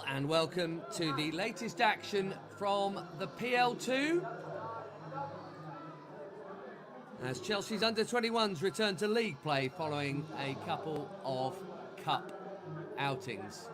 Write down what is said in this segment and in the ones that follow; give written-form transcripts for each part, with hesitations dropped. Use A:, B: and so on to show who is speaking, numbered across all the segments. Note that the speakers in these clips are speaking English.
A: Hello and welcome to the latest action from the PL2 as Chelsea's under-21s return to league play following a couple of cup outings.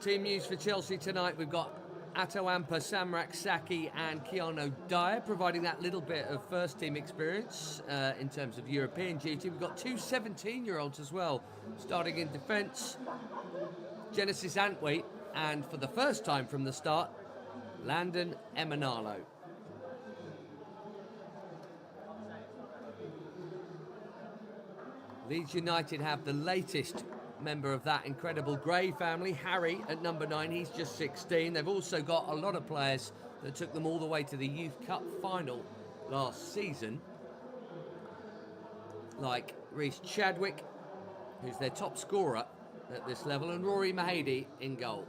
A: Team news for Chelsea tonight, we've got Atawampa, Samrak Saki and Keanu Dyer providing that little bit of first team experience in terms of European duty. We've got two 17-year-olds as well starting in defence, Genesis Antwi, and for the first time from the start, Landon Emanalo. Leeds United have the latest member of that incredible Gray family, Harry at number 9. He's just 16. They've also got a lot of players that took them all the way to the Youth Cup final last season, like Reece Chadwick, who's their top scorer at this level, and Rory Mahady in goal.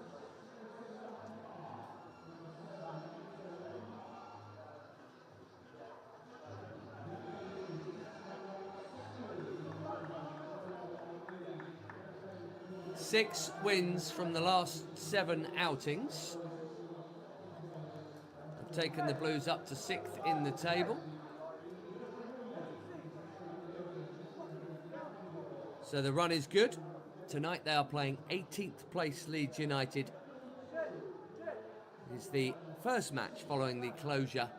A: Six wins from the last 7 outings have taken the Blues up to 6th in the table. So the run is good. Tonight they are playing 18th place Leeds United. It's the first match following the closure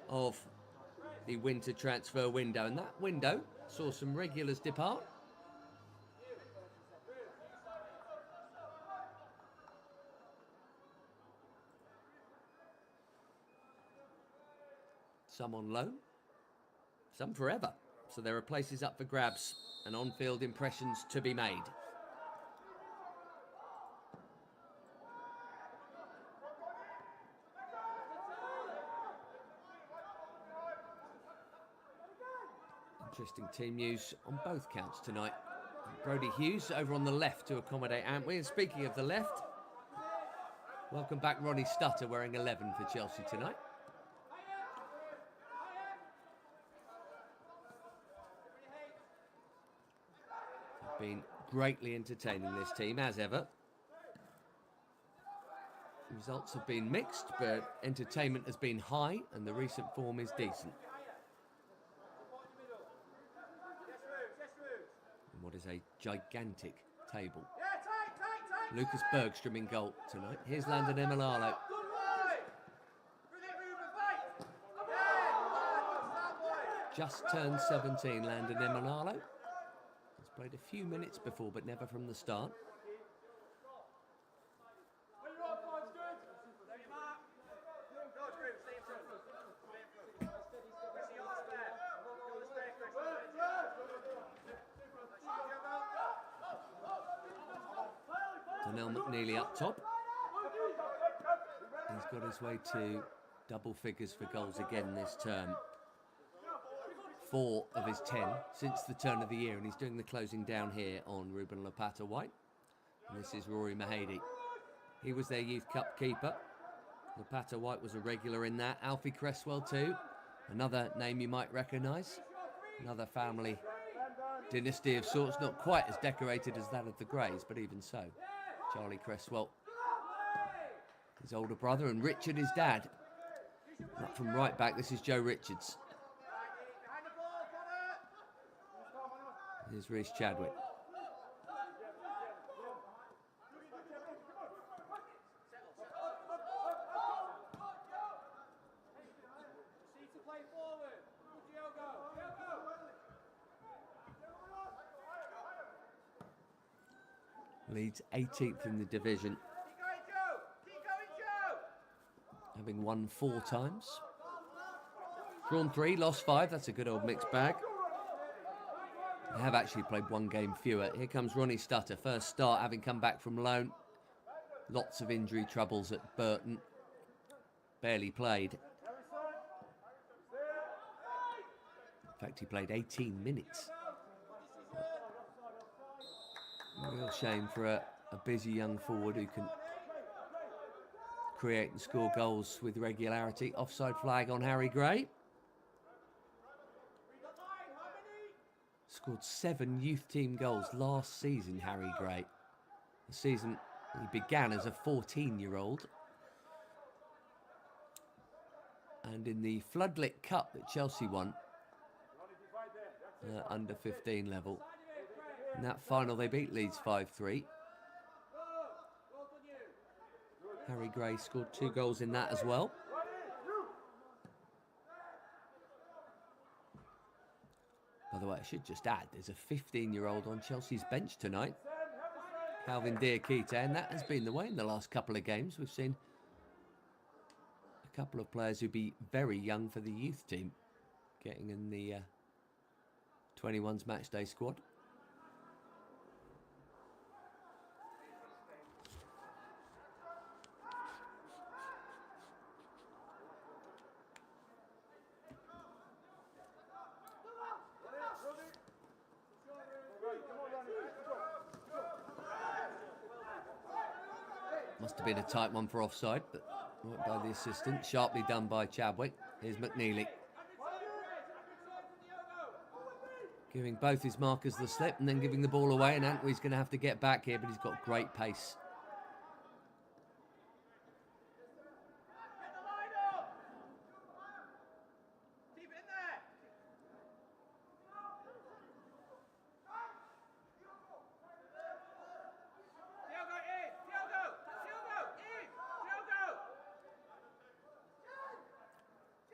A: of the winter transfer window, and that window saw some regulars depart. Some on loan, some forever. So there are places up for grabs and on-field impressions to be made. Interesting team news on both counts tonight. Brodie Hughes over on the left to accommodate Antwi. And speaking of the left, welcome back Ronnie Stutter wearing 11 for Chelsea tonight. Been greatly entertaining, this team, as ever. Results have been mixed, but entertainment has been high and the recent form is decent. And what is a gigantic table. Lucas Bergstrom in goal tonight. Here's Landon Emanalo. Just turned 17, Landon Emanalo. Played a few minutes before, but never from the start. Donnell McNeely up top. He's got his way to double figures for goals again this term. 4 of his 10 since the turn of the year, and he's doing the closing down here on Ruben Lopata-White. And this is Rory Mahady. He was their Youth Cup keeper. Lopata-White was a regular in that. Alfie Cresswell too, another name you might recognise. Another family dynasty of sorts, not quite as decorated as that of the Greys, but even so. Charlie Cresswell, his older brother, and Richard, his dad. Up from right back, this is Joe Richards. Here's Reece Chadwick. Leeds 18th in the division. Having won 4 times. Drawn 3, lost 5. That's a good old mixed bag. They have actually played 1 game fewer. Here comes Ronnie Stutter, first start having come back from loan. Lots of injury troubles at Burton. Barely played. In fact, he played 18 minutes. A real shame for a busy young forward who can create and score goals with regularity. Offside flag on Harry Gray. Scored 7 youth team goals last season, Harry Gray. The season he began as a 14-year-old. And in the Floodlit Cup that Chelsea won, under 15 level, in that final they beat Leeds 5-3. Harry Gray scored 2 goals in that as well. By the way, I should just add, there's a 15-year-old on Chelsea's bench tonight, Calvin Diakite, and that has been the way in the last couple of games. We've seen a couple of players who'd be very young for the youth team getting in the 21's matchday squad. Must have been a tight one for offside, but right by the assistant. Sharply done by Chadwick. Here's McNeely. Giving both his markers the slip and then giving the ball away, and Antwi's going to have to get back here, but he's got great pace.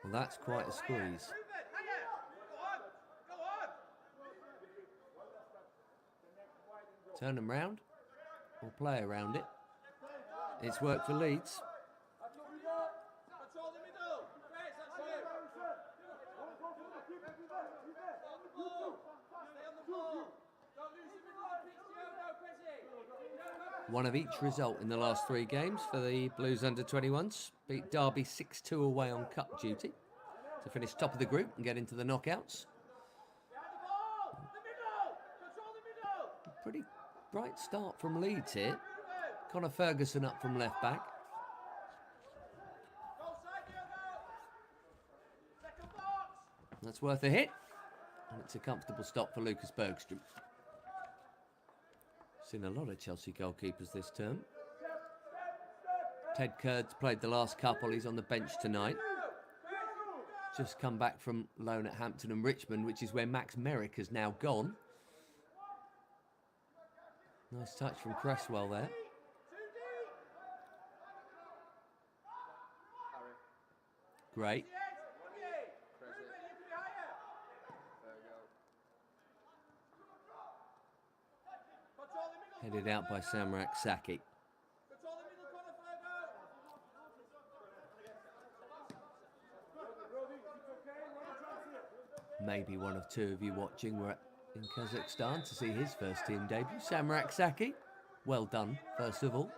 A: Well, that's quite a squeeze. Turn them round, or play around it. It's worked for Leeds. One of each result in the last 3 games for the Blues under-21s. Beat Derby 6-2 away on cup duty to finish top of the group and get into the knockouts. Pretty bright start from Leeds here. Connor Ferguson up from left back. That's worth a hit. And it's a comfortable stop for Lucas Bergstrom. Seen a lot of Chelsea goalkeepers this term. Ted Kurd's played the last couple. He's on the bench tonight. Just come back from loan at Hampton and Richmond, which is where Max Merrick has now gone. Nice touch from Cresswell there. Great. Headed out by Samrak Saki. Maybe one of 2 of you watching were in Kazakhstan to see his first team debut. Samrak Saki, well done, first of all.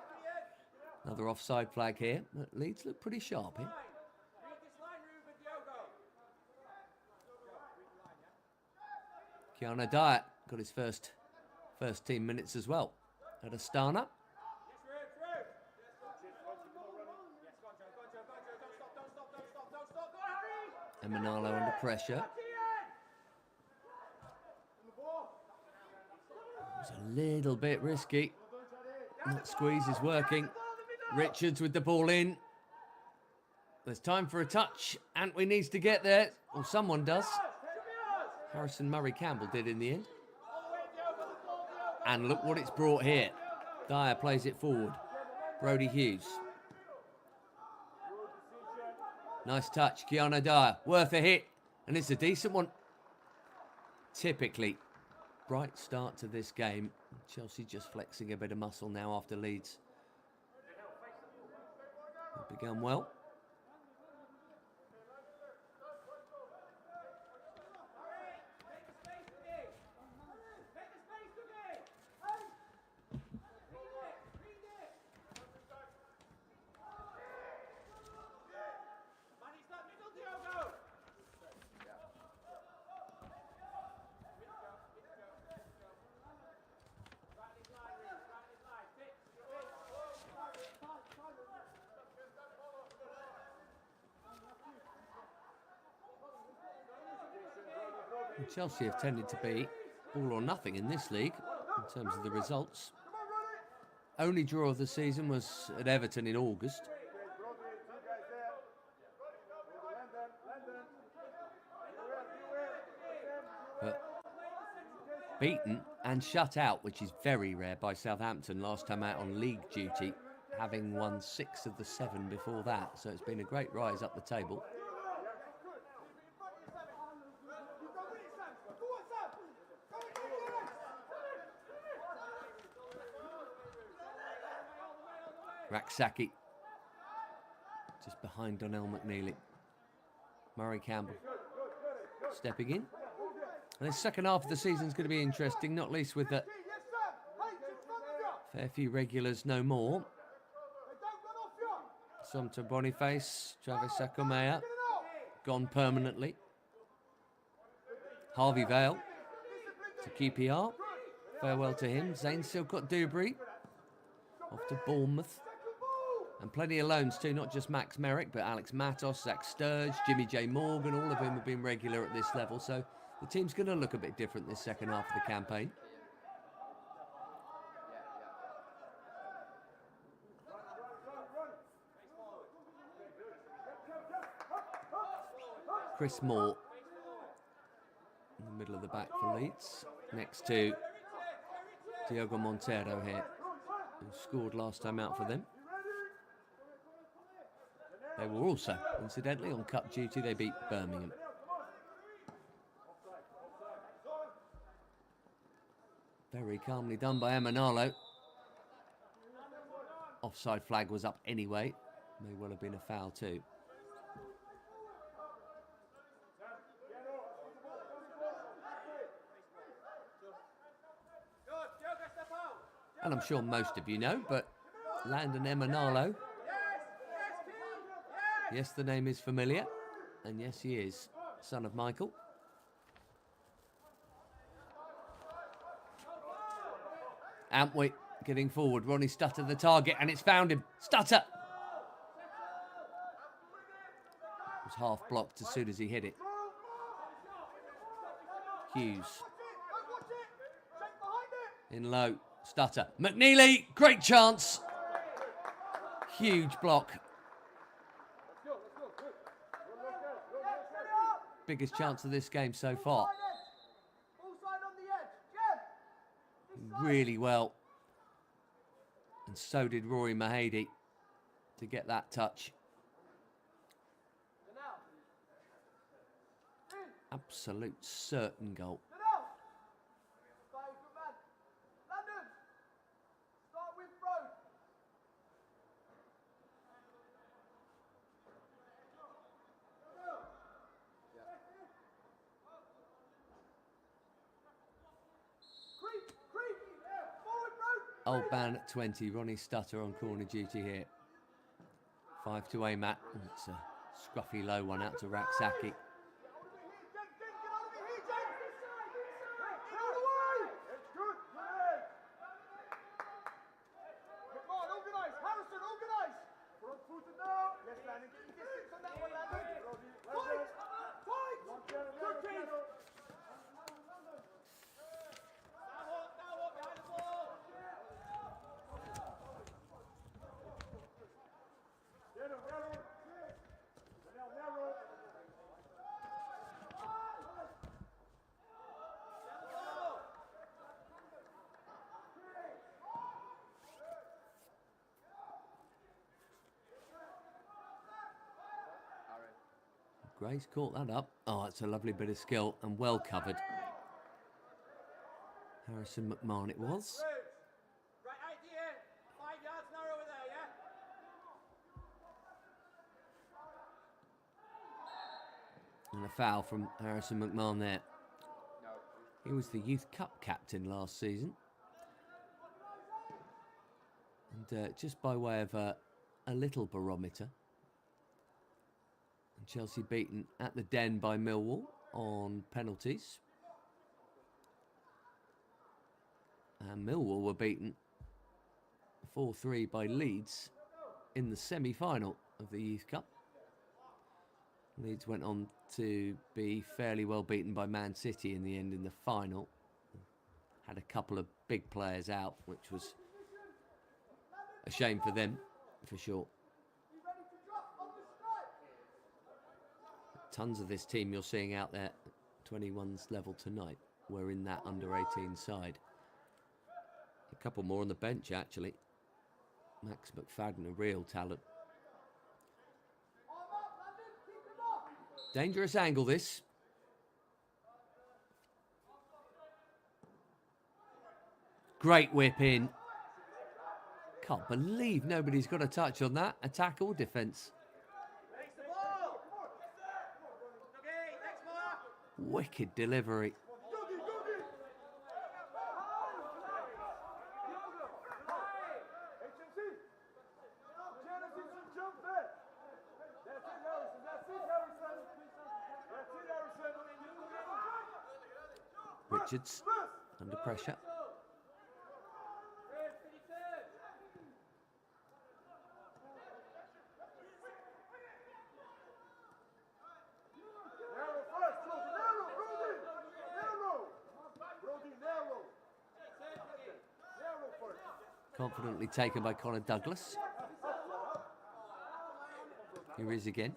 A: Another offside flag here. Leeds look pretty sharp here. Kiana Dyatt got his first team minutes as well at Astana. And Manalo under pressure. It's a little bit risky. That squeeze is working. Richards with the ball in. There's time for a touch. Antwi needs to get there. Or someone does. Harrison Murray Campbell did in the end. And look what it's brought here. Dyer plays it forward. Brody Hughes. Nice touch, Kiana Dyer. Worth a hit. And it's a decent one. Typically, bright start to this game. Chelsea just flexing a bit of muscle now after Leeds. They've begun well. And Chelsea have tended to be all or nothing in this league in terms of the results. Only draw of the season was at Everton in August. But beaten and shut out, which is very rare, by Southampton last time out on league duty, having won 6 of the 7 before that. So it's been a great rise up the table. Raksaki just behind Donnell McNeely. Murray Campbell stepping in. And the second half of the season is going to be interesting, not least with a fair few regulars no more. Somto Boniface, Travis Sakomea, gone permanently. Harvey Vale to QPR. Farewell to him. Zane Silcott-Dubry off to Bournemouth. And plenty of loans too, not just Max Merrick, but Alex Matos, Zach Sturge, Jimmy J. Morgan, all of whom have been regular at this level. So the team's going to look a bit different this second half of the campaign. Chris Moore in the middle of the back for Leeds, next to Diogo Montero here, who scored last time out for them. They were also, incidentally, on cup duty. They beat Birmingham. Very calmly done by Emanalo. Offside flag was up anyway. May well have been a foul too. And I'm sure most of you know, but Landon Emanalo. Yes, the name is familiar. And yes, he is son of Michael. Antwi getting forward. Ronnie Stutter the target, and it's found him. Stutter! It was half blocked as soon as he hit it. Hughes. In low. Stutter. McNeely! Great chance! Huge block. Biggest chance of this game so far. Really well. And so did Rory Mahady to get that touch. Absolute certain goal. Old man at 20, Ronnie Stutter on corner duty here. 5 to Amat. It's a scruffy low one out to Raksaki. Grace caught that up. Oh, it's a lovely bit of skill and well covered. Harrison McMahon it was. And a foul from Harrison McMahon there. He was the Youth Cup captain last season. And just by way of a little barometer, and Chelsea beaten at the Den by Millwall on penalties. And Millwall were beaten 4-3 by Leeds in the semi-final of the Youth Cup Leeds went on to be fairly well beaten by Man City in the end in the final. Had a couple of big players out, which was a shame for them, for sure. Tons of this team you're seeing out there, 21s level tonight, were in that under-18 side. A couple more on the bench, actually. Max McFadden, a real talent. Dangerous angle, this. Great whip in. Can't believe nobody's got a touch on that. Attack or defence. Wicked delivery. Richards under pressure. Confidently taken by Connor Douglas. Here he is again.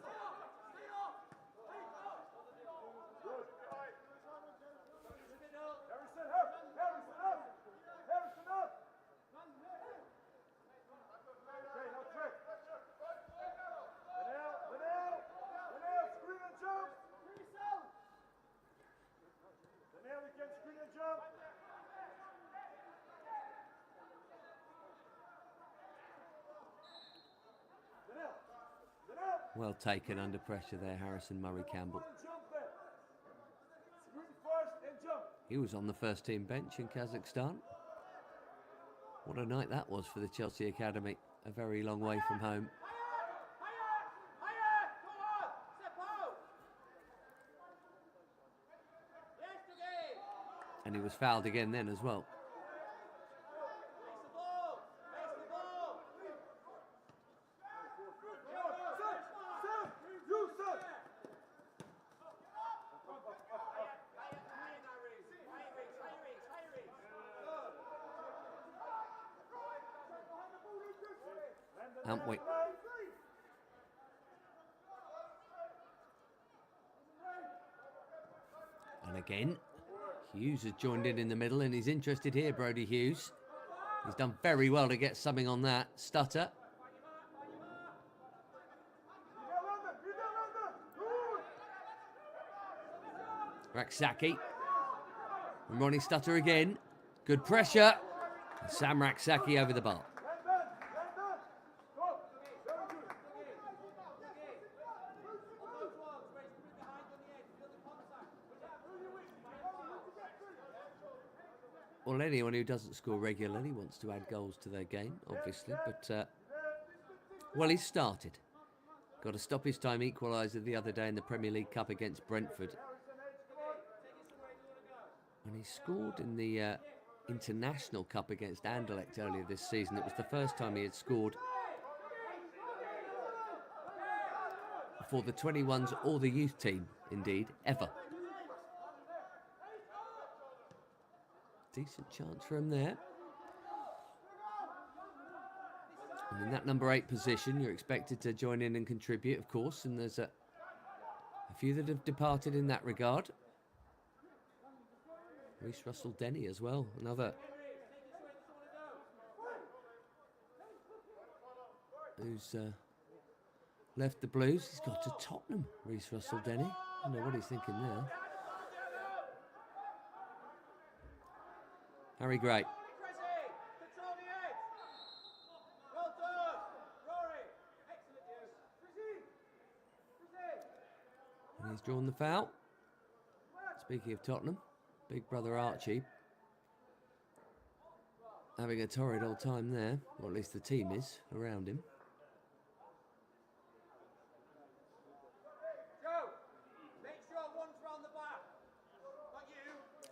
A: Well taken under pressure there, Harrison Murray-Campbell. He was on the first team bench in Kazakhstan. What a night that was for the Chelsea Academy. A very long way from home. And he was fouled again then as well. Antwick. And again, Hughes has joined in the middle and he's interested here, Brody Hughes. He's done very well to get something on that stutter. Raksaki. And Ronnie Stutter again. Good pressure. And Sam Raksaki over the bar. Well, anyone who doesn't score regularly wants to add goals to their game, obviously. But, well, he's started. Got to stop his time equaliser the other day in the Premier League Cup against Brentford. When he scored in the International Cup against Anderlecht earlier this season, it was the first time he had scored for the 21s or the youth team, indeed, ever. Decent chance for him there. And in that number 8 position, you're expected to join in and contribute, of course, and there's a few that have departed in that regard. Reece Russell-Denny as well, another who's left the Blues. He's got to Tottenham, Reece Russell-Denny. I don't know what he's thinking there. Harry Gray. And he's drawn the foul. Speaking of Tottenham, big brother Archie having a torrid old time there, or at least the team is around him.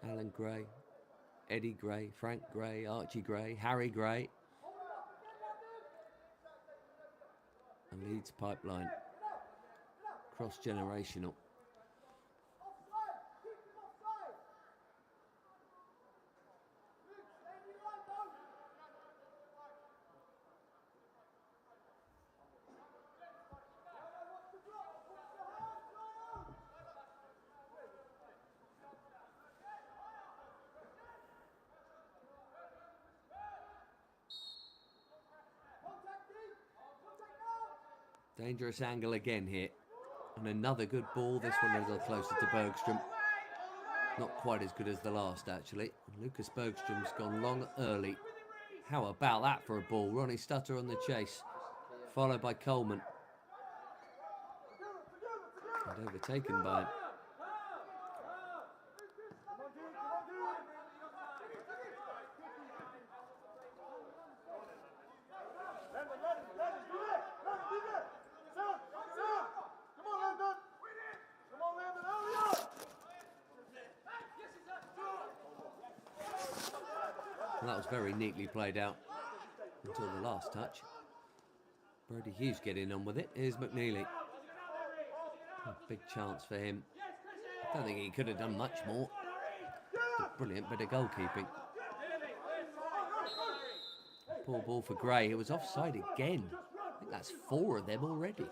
A: Alan Gray, Eddie Gray, Frank Gray, Archie Gray, Harry Gray. A Leeds pipeline cross-generational. Dangerous angle again here. And another good ball. This one a little closer to Bergstrom. Not quite as good as the last, actually. Lucas Bergstrom's gone long early. How about that for a ball? Ronnie Stutter on the chase, followed by Coleman. And overtaken by him. And that was very neatly played out until the last touch. Brody Hughes getting on with it. Here's McNeely. A big chance for him. I don't think he could have done much more. A brilliant bit of goalkeeping. Poor ball for Gray. It was offside again. I think that's 4 of them already.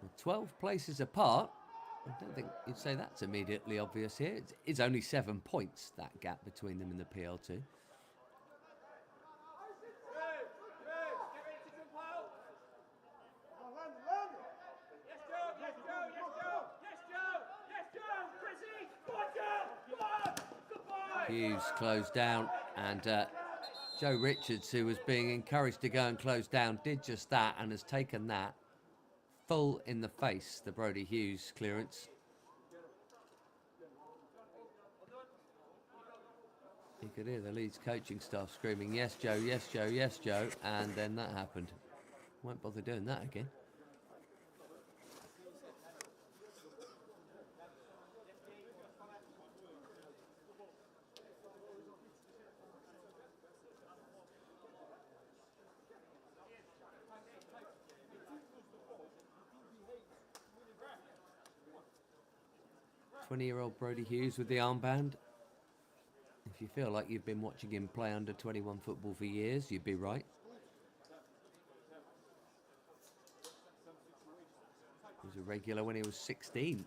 A: Well, 12 places apart. I don't think you'd say that's immediately obvious here. It's only 7 points, that gap between them in the PL2. Hughes closed down, and Joe Richards, who was being encouraged to go and close down, did just that and has taken that full in the face, the Brody Hughes clearance. You could hear the Leeds coaching staff screaming, "Yes, Joe, yes, Joe, yes, Joe," and then that happened. Won't bother doing that again. Year-old Brody Hughes with the armband. If you feel like you've been watching him play under 21 football for years, you'd be right. He was a regular when he was 16.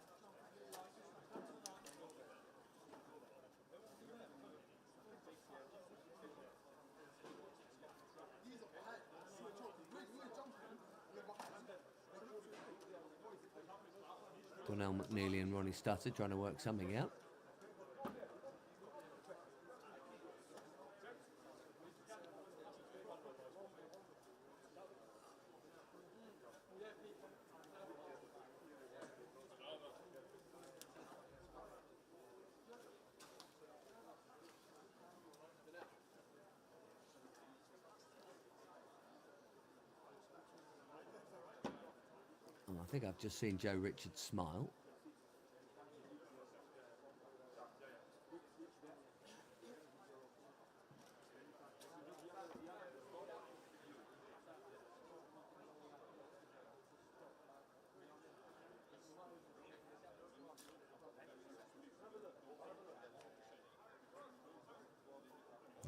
A: Donnell McNeely and Ronnie Stutter trying to work something out. I think I've just seen Joe Richards smile.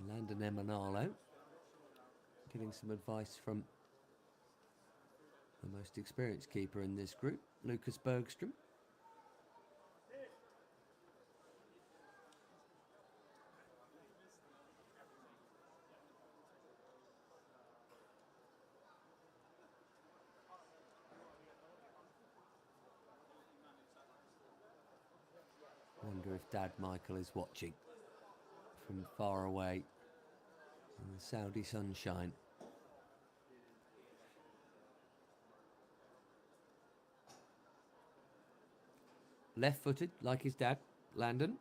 A: Landon Emanalo getting some advice from the most experienced keeper in this group, Lucas Bergstrom. Wonder if Dad Michael is watching from far away in the Saudi sunshine. Left-footed, like his dad, Landon.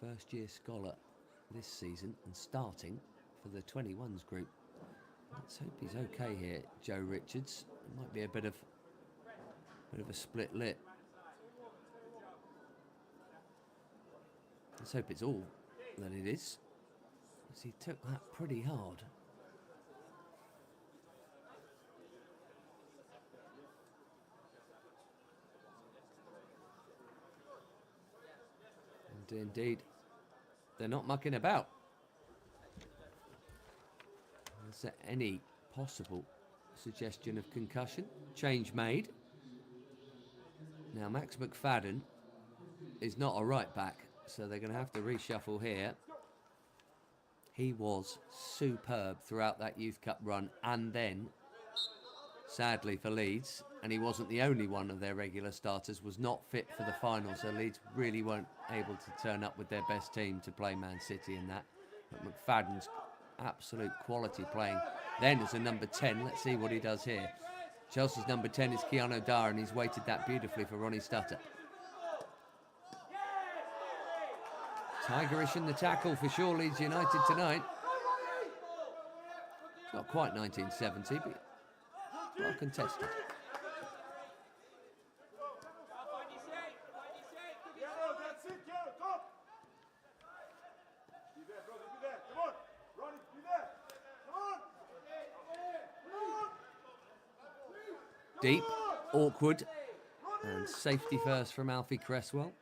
A: first-year scholar this season and starting for the 21s group. Let's hope he's okay here, Joe Richards. It might be a bit of a split lip. Let's hope it's all that it is, because he took that pretty hard. And indeed, they're not mucking about. Is there any possible suggestion of concussion? Change made. Now Max McFadden is not a right back, so they're going to have to reshuffle here. He was superb throughout that Youth Cup run, and then, sadly for Leeds, and he wasn't the only one of their regular starters, was not fit for the final, so Leeds really weren't able to turn up with their best team to play Man City in that. But McFadden's absolute quality playing then as a number 10. Let's see what he does here. Chelsea's number 10 is Keanu Dyer, and he's weighted that beautifully for Ronnie Stutter. Tigerish in the tackle for sure, Leeds United tonight. It's not quite 1970, but well contested. Deep, awkward, and safety first from Alfie Cresswell.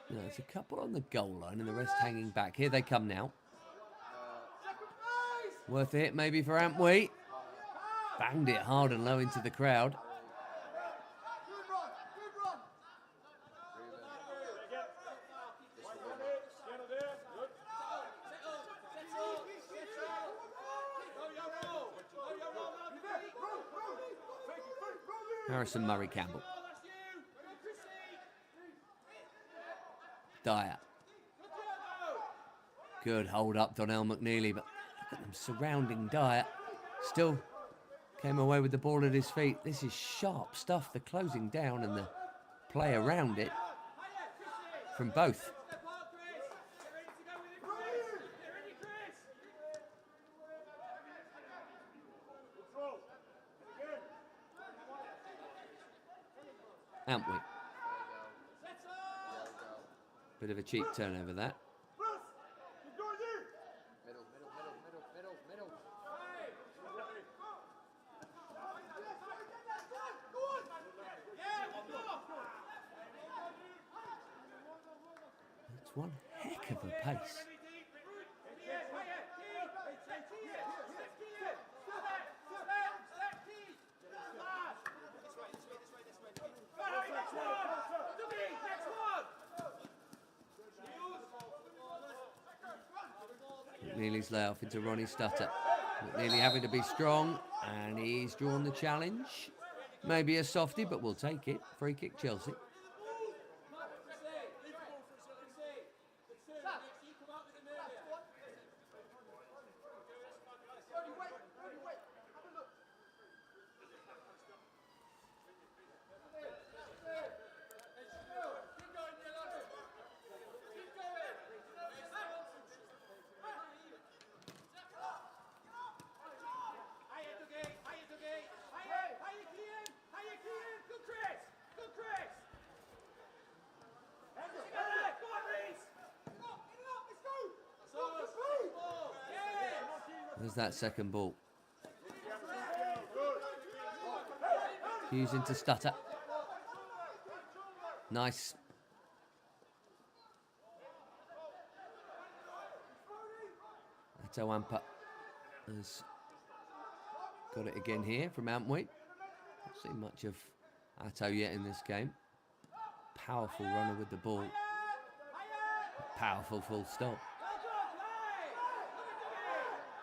A: There's a couple on the goal line and the rest hanging back. Here they come now. Worth it maybe for Antwi. Banged it hard and low into the crowd. Harrison Murray Campbell. Dyer. Good hold up, Donnell McNeely, but look at them surrounding Dyer. Still came away with the ball at his feet. This is sharp stuff, the closing down and the play around it from both. Antwi. Bit of a cheap turnover that. It's one heck of a pace. McNeely's layoff into Ronnie Stutter. McNeely having to be strong, and he's drawn the challenge. Maybe a softie, but we'll take it. Free kick Chelsea. There's that second ball. Hughes into Stutter. Nice. Atawampa has got it again here from Antwi. Not seen much of Atto yet in this game. Powerful runner with the ball. Powerful full stop.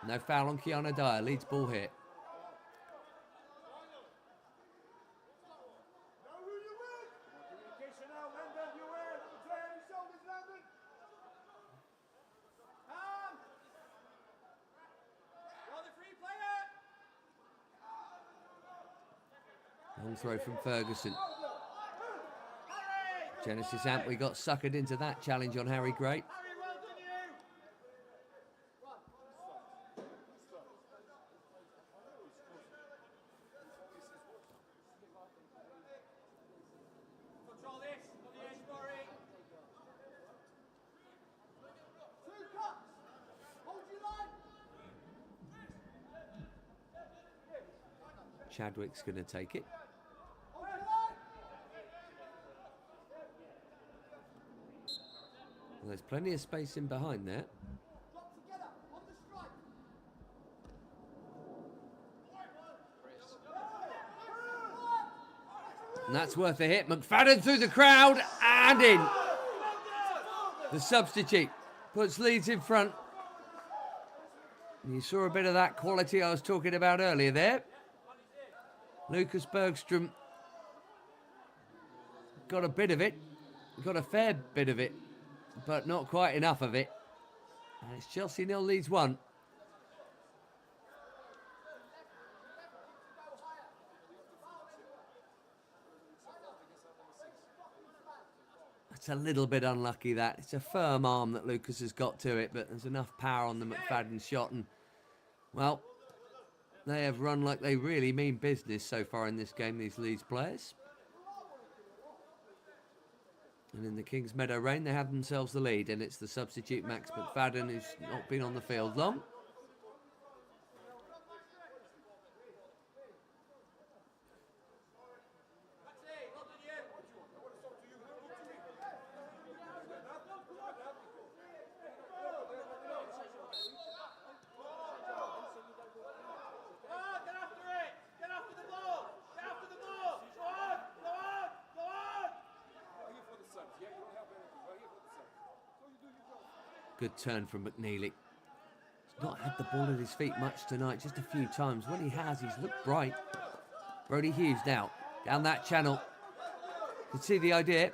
A: No foul on Keanu Dyer. Leeds ball here. Long throw from Ferguson. Genesis Antwi got suckered into that challenge on Harry Gray. Chadwick's going to take it. Well, there's plenty of space in behind there. And that's worth a hit. McFadden through the crowd and in. The substitute puts Leeds in front. And you saw a bit of that quality I was talking about earlier there. Lucas Bergstrom got a bit of it, got a fair bit of it, but not quite enough of it. And it's Chelsea 0, Leeds 1. That's a little bit unlucky, that. It's a firm arm that Lucas has got to it, but there's enough power on the McFadden shot. And, well, they have run like they really mean business so far in this game, these Leeds players. And in the Kingsmeadow rain, they have themselves the lead, and it's the substitute Max McFadden who's not been on the field long. Good turn from McNeely. He's not had the ball at his feet much tonight, just a few times. When he has, he's looked bright. Brody Hughes now, down that channel. You can see the idea.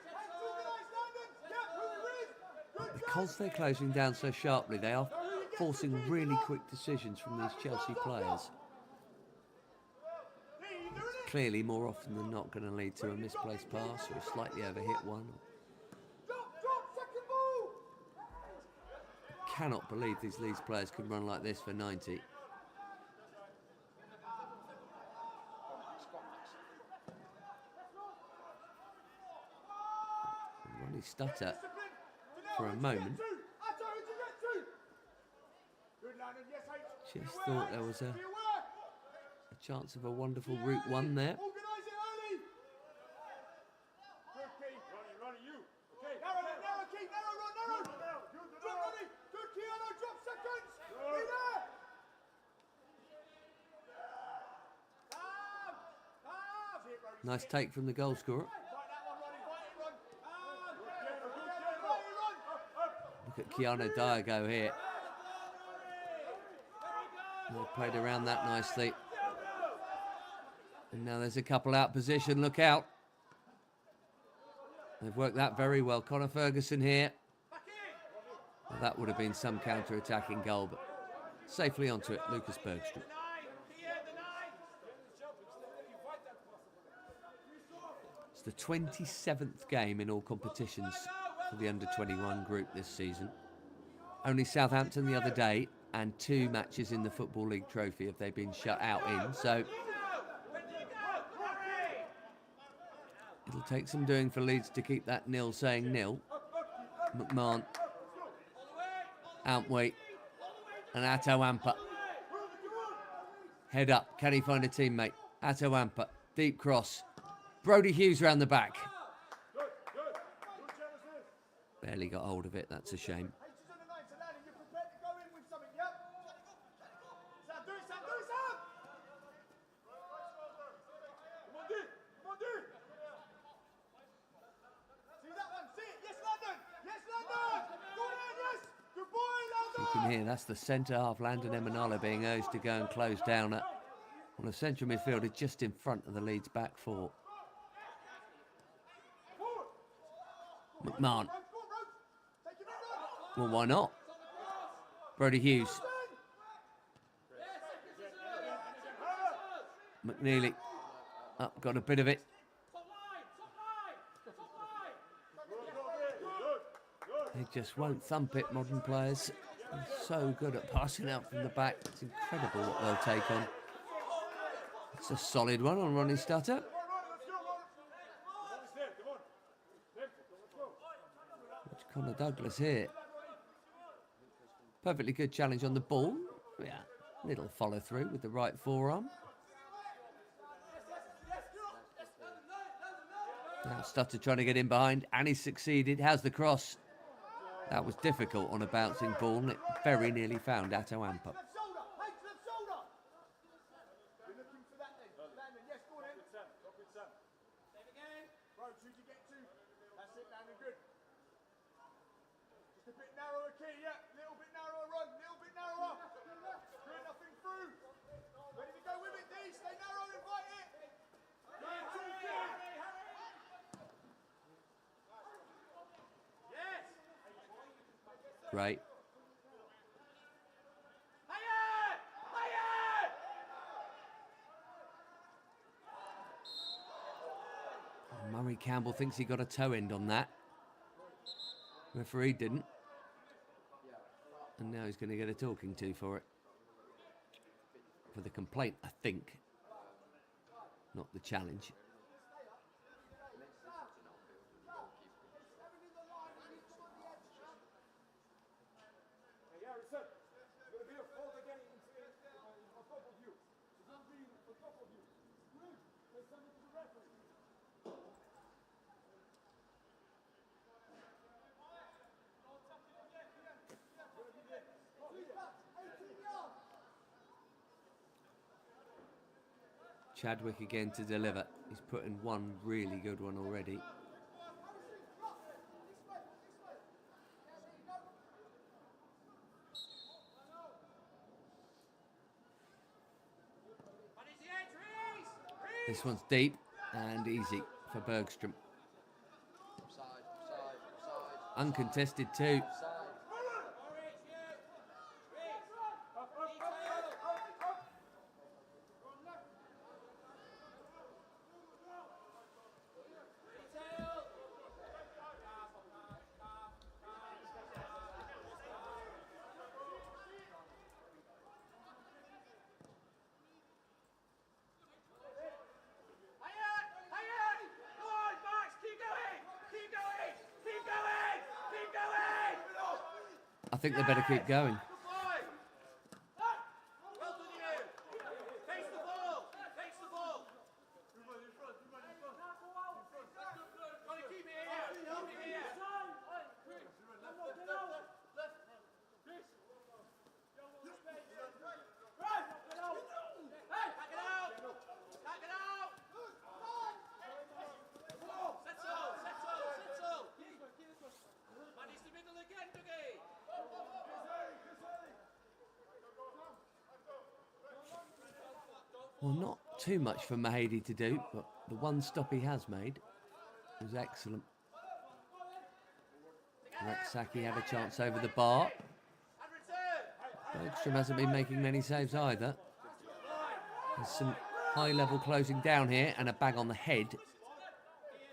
A: Because they're closing down so sharply, they are forcing really quick decisions from these Chelsea players. It's clearly, more often than not, going to lead to a misplaced pass or a slightly overhit one. Cannot believe these Leeds players could run like this for 90. Ronnie stutter for a moment. Just thought there was a chance of a wonderful route one there. Nice take from the goal scorer. Look at Keanu Dyer go here. They played around that nicely. And now there's a couple out position. Look out. They've worked that very well. Connor Ferguson here. Well, that would have been some counter-attacking goal, but safely onto it, Lucas Bergstrom. It's the 27th game in all competitions for the under-21 group this season. Only Southampton the other day and 2 matches in the Football League Trophy have they been shut out in, so it'll take some doing for Leeds to keep that nil saying nil. McMahon, Antwi and Atawampa. Head up, can he find a teammate? Atawampa, deep cross. Brody Hughes round the back. Barely got hold of it, that's a shame. You can hear that's the centre half, Landon Emanalo, being urged to go and close down on a central midfielder just in front of the Leeds back four. McMahon. Well, why not? Brody Hughes. McNeely. Oh, got a bit of it. They just won't thump it, modern players. They're so good at passing out from the back. It's incredible what they'll take on. It's a solid one on Ronnie Stutter. Watch Connor Douglas here. Perfectly good challenge on the ball. Yeah, little follow through with the right forearm. Now Stutter trying to get in behind, and he succeeded. How's the cross? That was difficult on a bouncing ball, and it very nearly found Atto Amper. Great. Murray Campbell thinks he got a toe end on that. Referee didn't. And now he's going to get a talking to for it. For the complaint, I think. Not the challenge. Chadwick again to deliver. He's put in one really good one already. This one's deep and easy for Bergstrom. Uncontested too. I think they better keep going. Well, not too much for Mahady to do, but the one stop he has made was excellent. Rexaki had a chance over the bar. Bergstrom hasn't been making many saves either. There's some high-level closing down here and a bang on the head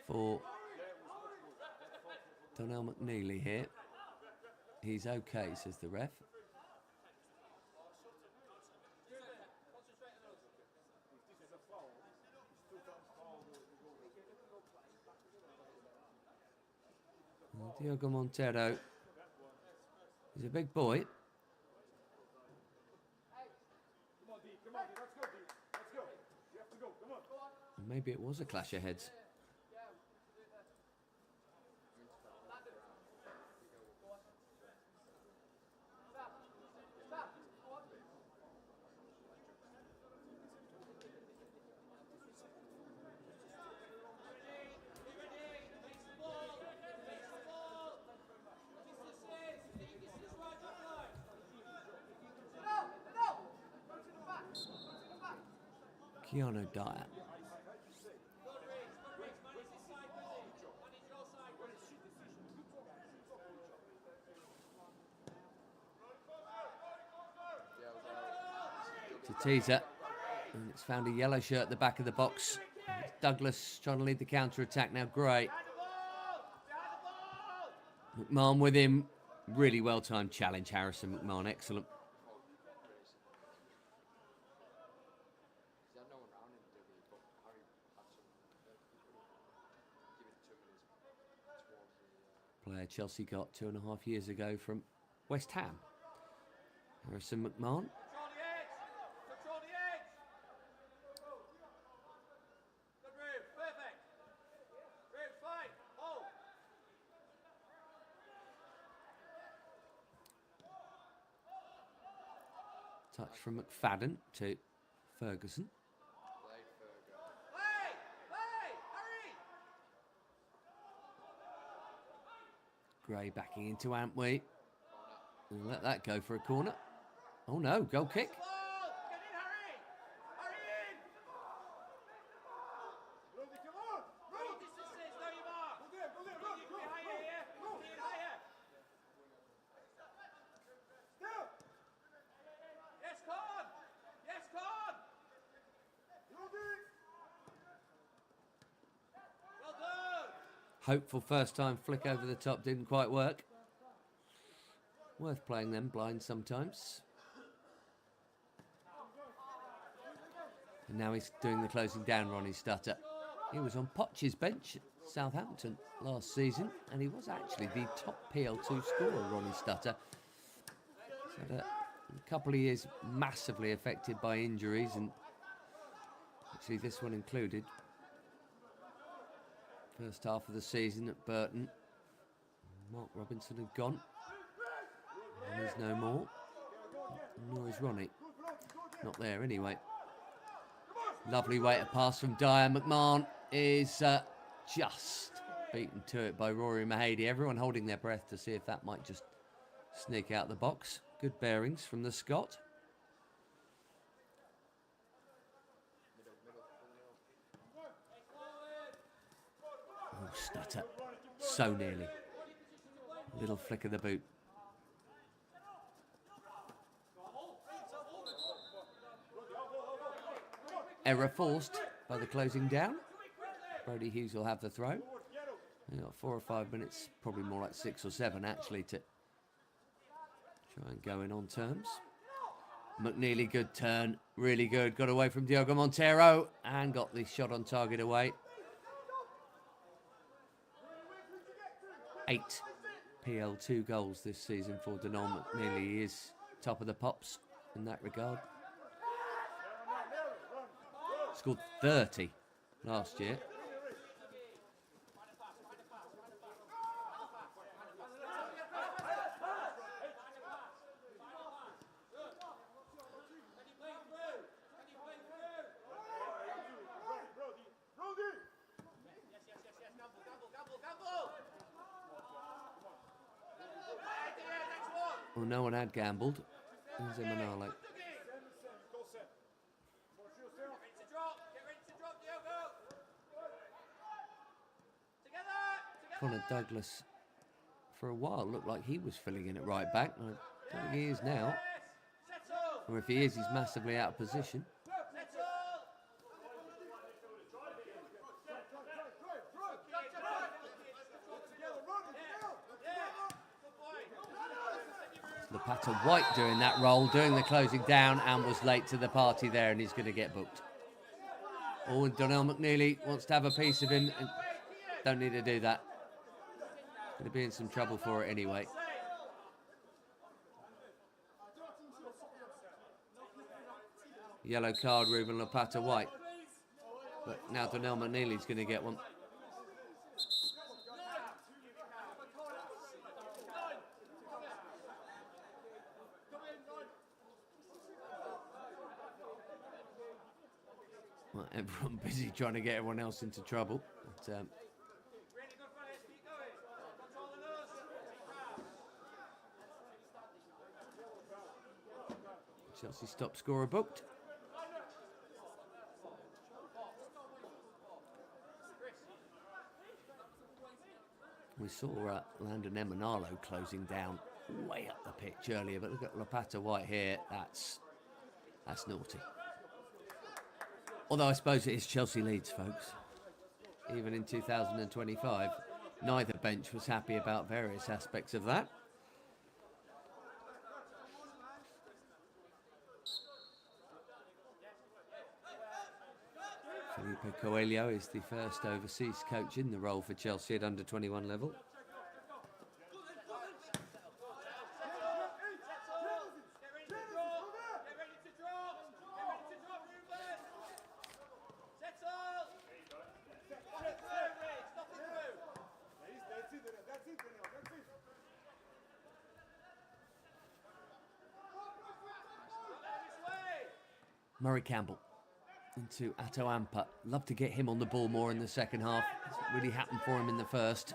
A: for Donnell McNeely here. He's okay, says the ref. Diogo Montero is a big boy. Maybe it was a clash of heads. Keanu Dyer. It's a teaser, and it's found a yellow shirt at the back of the box. Douglas trying to lead the counter-attack now. Great. McMahon with him. Really well-timed challenge, Harrison McMahon. Excellent. Player Chelsea got 2.5 years ago from West Ham. Harrison McMahon. Touch from McFadden to Ferguson. Gray backing into Antwi. We'll let that go for a corner. Oh no, goal kick. Hopeful first time flick over the top, didn't quite work. Worth playing them blind sometimes. And now he's doing the closing down, Ronnie Stutter. He was on Poch's bench at Southampton last season, and he was actually the top PL2 scorer, Ronnie Stutter. He's had a couple of years massively affected by injuries, and actually this one included. First half of the season at Burton. Mark Robinson had gone. And there's no more. Nor is Ronnie. Not there anyway. Lovely way to pass from Dyer. McMahon is just beaten to it by Rory Mahady. Everyone holding their breath to see if that might just sneak out the box. Good bearings from the Scot. Oh, Stutter. So nearly. Little flick of the boot. Error forced by the closing down. Brody Hughes will have the throw. They've got 4 or 5 minutes, probably more like 6 or 7 actually, to try and go in on terms. McNeely, good turn, really good. Got away from Diogo Montero and got the shot on target away. 8 PL2 goals this season for Donald McNeely. He is top of the pops in that regard. Scored 30 last year. Well, no one had gambled. Enzo Maresca. Connor Douglas, for a while, looked like he was filling in at right back. I don't think he is now. Or if he is, he's massively out of position. Lapata White doing that role, doing the closing down, and was late to the party there, and he's going to get booked. Oh, and Donnell McNeely wants to have a piece of him. And don't need to do that. Going to be in some trouble for it anyway. Yellow card, Ruben Lapata White. But now Donnell McNeely's going to get one. Well, everyone busy trying to get everyone else into trouble. But, Chelsea top scorer booked. We saw Landon Emanalo closing down way up the pitch earlier, but look at Lapata White here. That's naughty. Although I suppose it is Chelsea Leeds, folks. even in 2025. Neither bench was happy about various aspects of that. Felipe Coelho is the first overseas coach in the role for Chelsea at under-21 level. Murray Campbell into Atto Amper. Love to get him on the ball more in the second half. It's really happened for him in the first.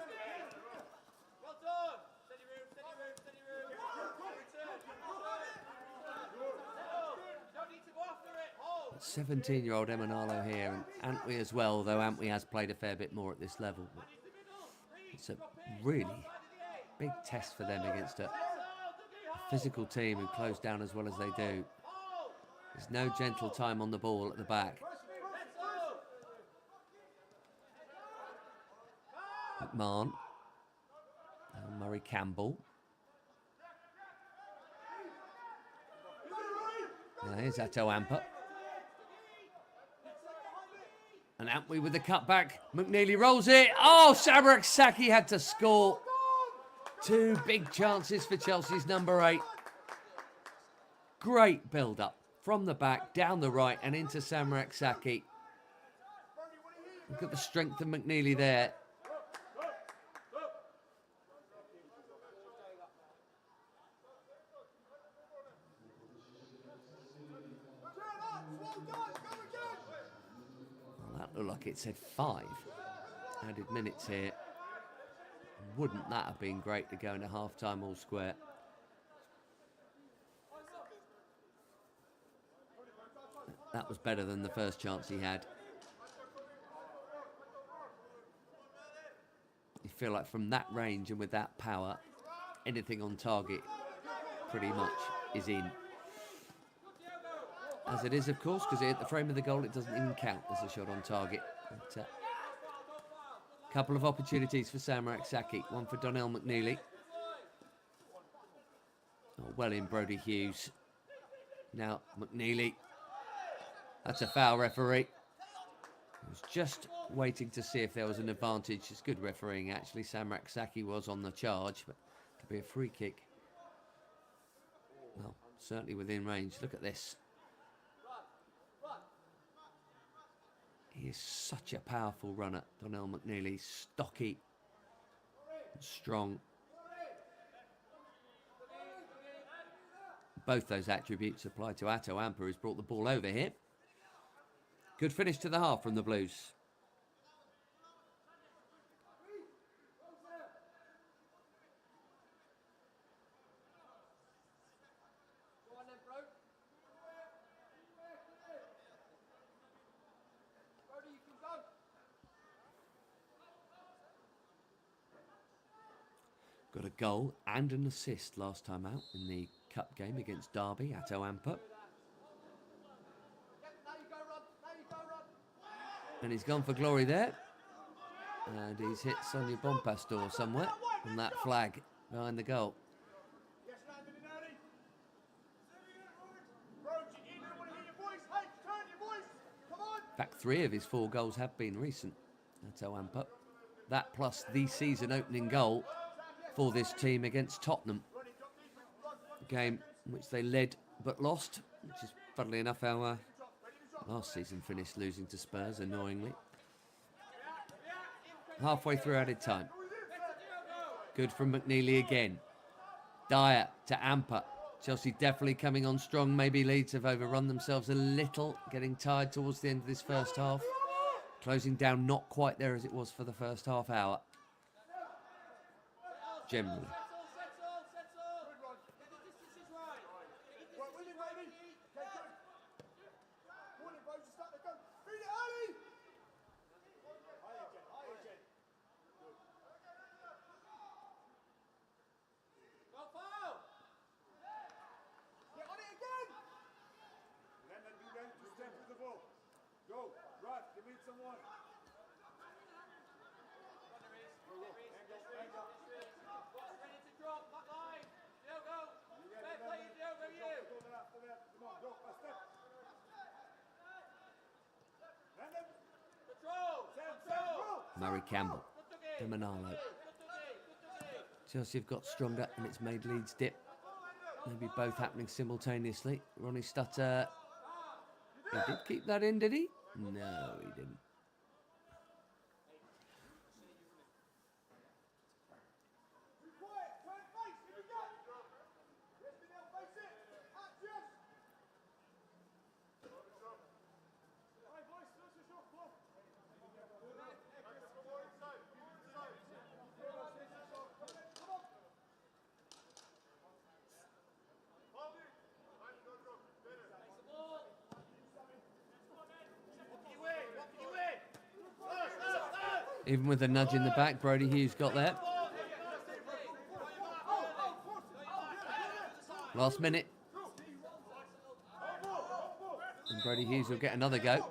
A: 17-year-old Emanalo here, and Antwi as well, though Antwi has played a fair bit more at this level. But it's a really big test for them against a physical team who close down as well as they do. There's no gentle time on the ball at the back. McMahon. And Murray Campbell. Now here's Atto Amper. And Antwi with the cutback. McNeely rolls it. Oh, Samrak Saki had to score. Two big chances for Chelsea's number 8. Great build-up from the back, down the right, and into Samrak Saki. Look at the strength of McNeely there. Well, that looked like it said 5 added minutes here. Wouldn't that have been great to go into half-time all square? That was better than the first chance he had. You feel like from that range and with that power, anything on target pretty much is in. As it is, of course, because it hit the frame of the goal, it doesn't even count as a shot on target. But, couple of opportunities for Samrak Saki. One for Donnell McNeely. Oh, well in Brody Hughes. Now McNeely. That's a foul, referee. I was just waiting to see if there was an advantage. It's good refereeing, actually. Samrak Saki was on the charge, but it could be a free kick. Well, certainly within range. Look at this. He is such a powerful runner, Donnell McNeely. Stocky, strong. Both those attributes apply to Atto Amper, who's brought the ball over here. Good finish to the half from the Blues. Got a goal and an assist last time out in the cup game against Derby, Atto Amper. And he's gone for glory there. And he's hit Sonia Bonpastor somewhere on that flag behind the goal. In fact, 3 of his 4 goals have been recent, Atto Amper. That plus the season opening goal for this team against Tottenham. A game in which they led but lost, which is funnily enough how last season finished, losing to Spurs, annoyingly. Halfway through added time. Good from McNeely again. Dyer to Amper. Chelsea definitely coming on strong. Maybe Leeds have overrun themselves a little, getting tired towards the end of this first half. Closing down not quite there as it was for the first half hour. Generally. Murray Campbell to Manalo. Chelsea have got stronger and it's made Leeds dip. Maybe both happening simultaneously. Ronnie Stutter, he did keep that in, did he? No, he didn't. Even with a nudge in the back, Brodie Hughes got there. Last minute. And Brodie Hughes will get another go.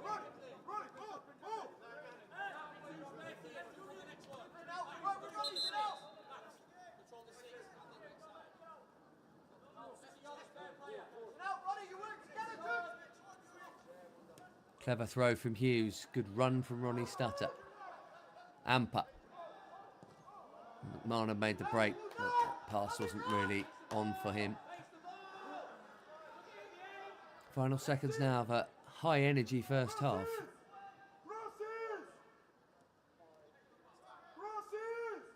A: Clever throw from Hughes. Good run from Ronnie Stutter. Amper. McMahon made the break. That pass wasn't really on for him. Final seconds now of a high energy first half.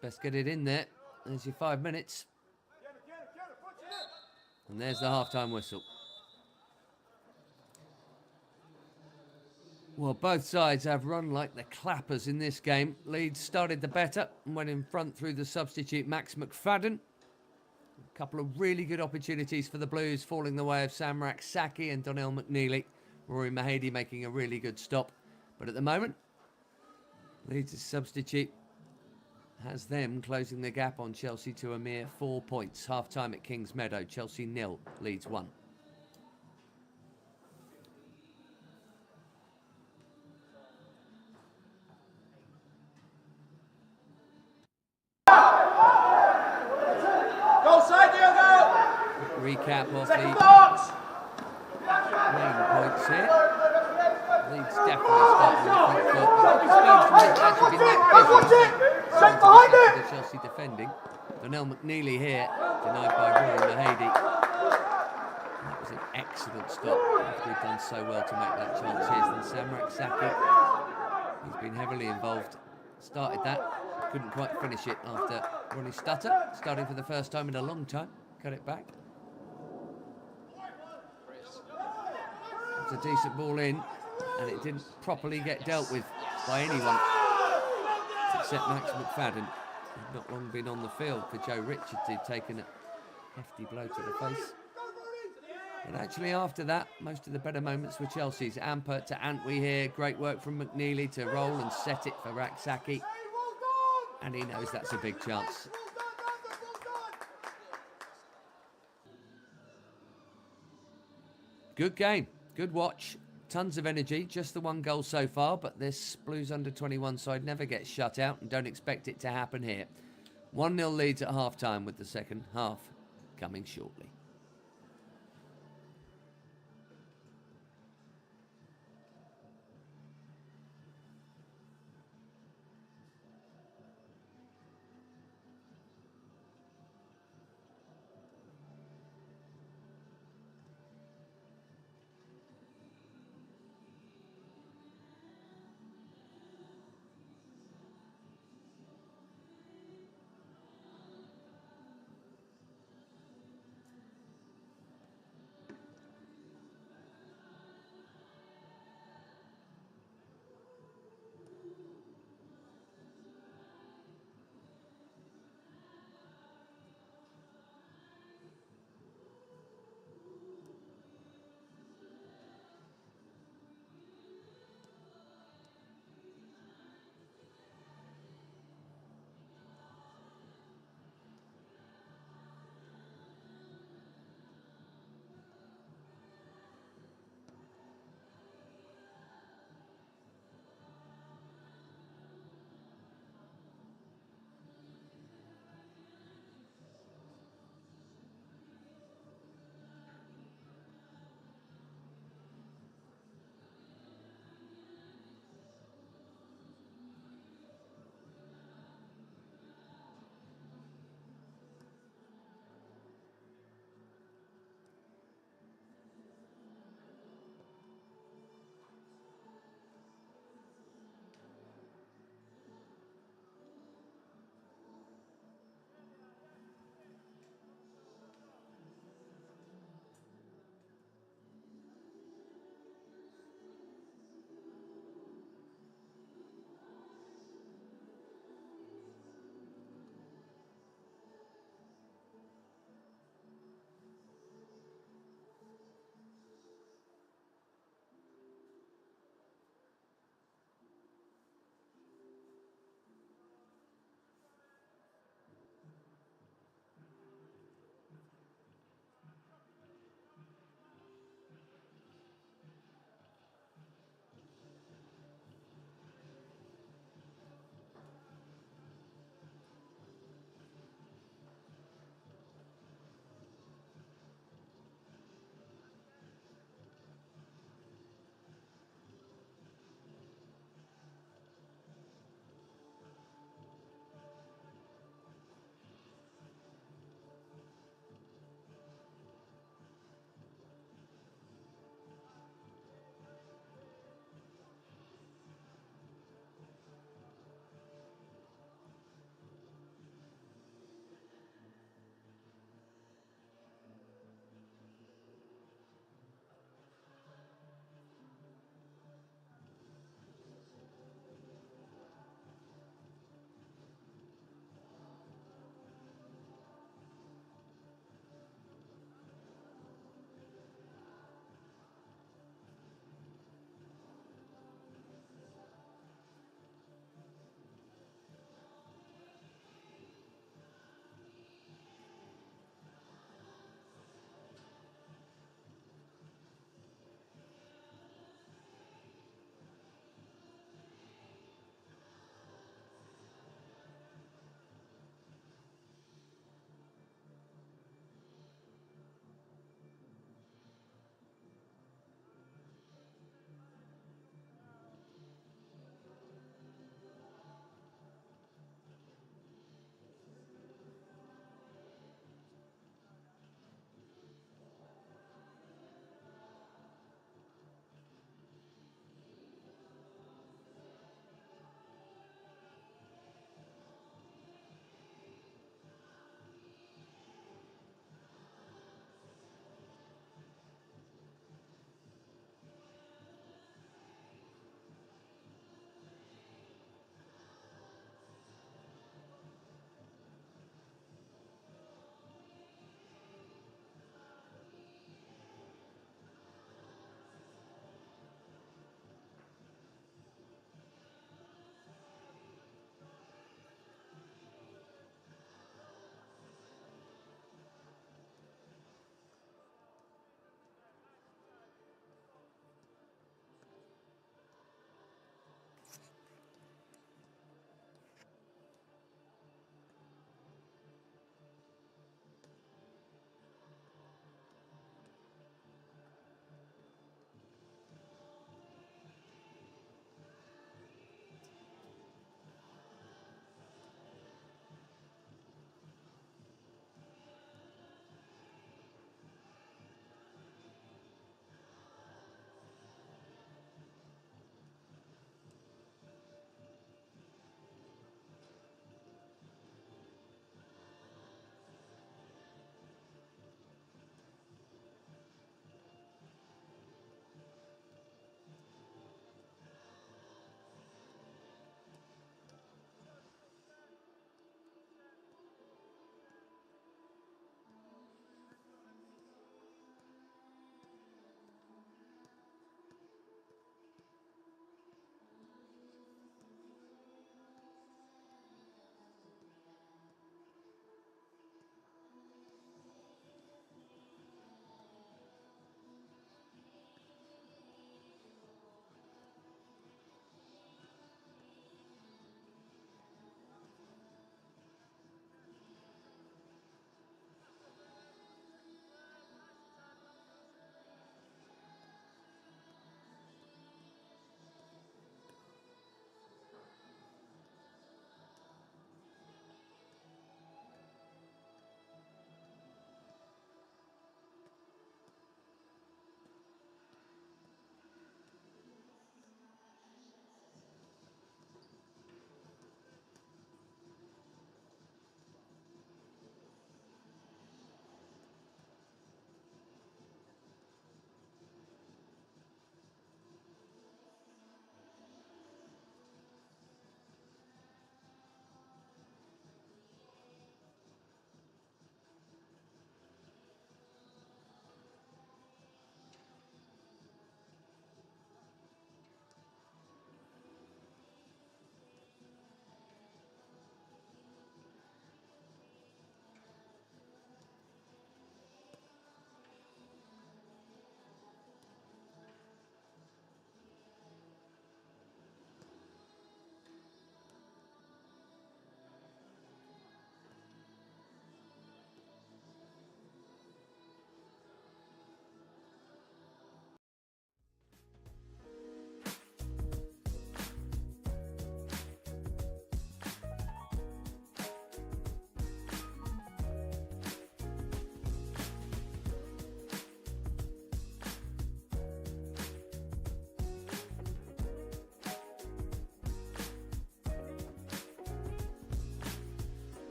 A: Best get it in there. There's your 5 minutes. And there's the half-time whistle. Well, both sides have run like the clappers in this game. Leeds started the better and went in front through the substitute Max McFadden. A couple of really good opportunities for the Blues, falling the way of Samrak Saki and Donnell McNeely. Rory Mahady making a really good stop. But at the moment, Leeds' substitute has them closing the gap on Chelsea to a mere 4 points. Half-time at Kingsmeadow. Chelsea 0, Leeds 1. Recap of the main points here. Leeds definitely starting on the front foot. It's actually been that busy. The Chelsea defending. Donnell McNeely here, denied by Rory Mahady. That was an excellent stop. After he'd done so well to make that chance. Here's then Samrak Saki. He's been heavily involved. Started that, couldn't quite finish it after Ronnie Stutter, starting for the first time in a long time. Cut it back. It's a decent ball in, and it didn't properly get dealt with by anyone except Max McFadden. He'd not long been on the field for Joe Richards, who'd taken a hefty blow to the face. But actually after that, most of the better moments were Chelsea's. Amper to Antwi here, great work from McNeely to roll and set it for Raksaki. And he knows that's a big chance. Good game. Good watch, tons of energy, just the one goal so far, but this Blues under-21 side never gets shut out and don't expect it to happen here. 1-0 leads at half-time with the second half coming shortly.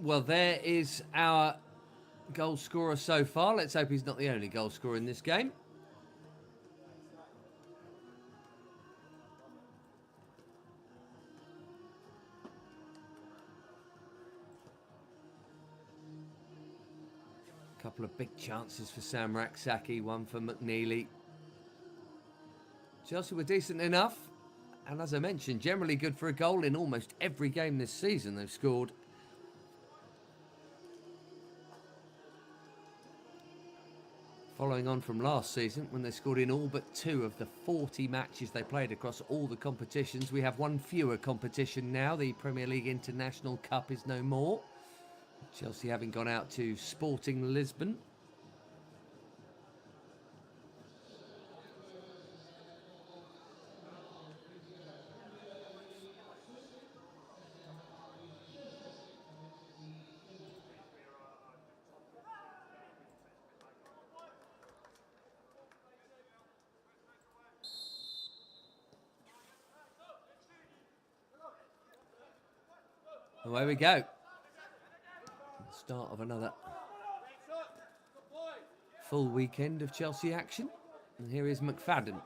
A: Well, there is our goal scorer so far. Let's hope he's not the only goal scorer in this game. A couple of big chances for Sam Raksaki, one for McNeely. Chelsea were decent enough, and as I mentioned, generally good for a goal in almost every game this season they've scored. Following on from last season, when they scored in all but 2 of the 40 matches they played across all the competitions. We have one fewer competition now. The Premier League International Cup is no more. Chelsea having gone out to Sporting Lisbon. Away we go. Start of another full weekend of Chelsea action. And here is McFadden.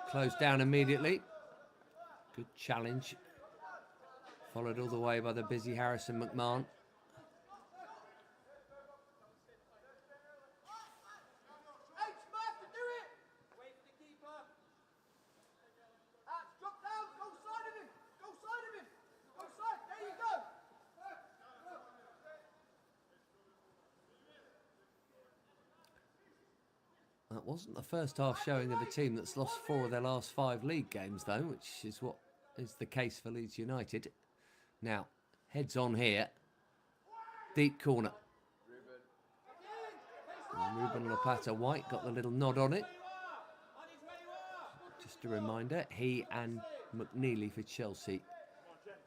A: Closed down immediately. Good challenge. Followed all the way by the busy Harrison McMahon. That wasn't the first half showing of a team that's lost 4 of their last 5 league games, though, which is what is the case for Leeds United. Now, heads on here. Deep corner. And Ruben Lopata-White got the little nod on it. Just a reminder, he and McNeely for Chelsea,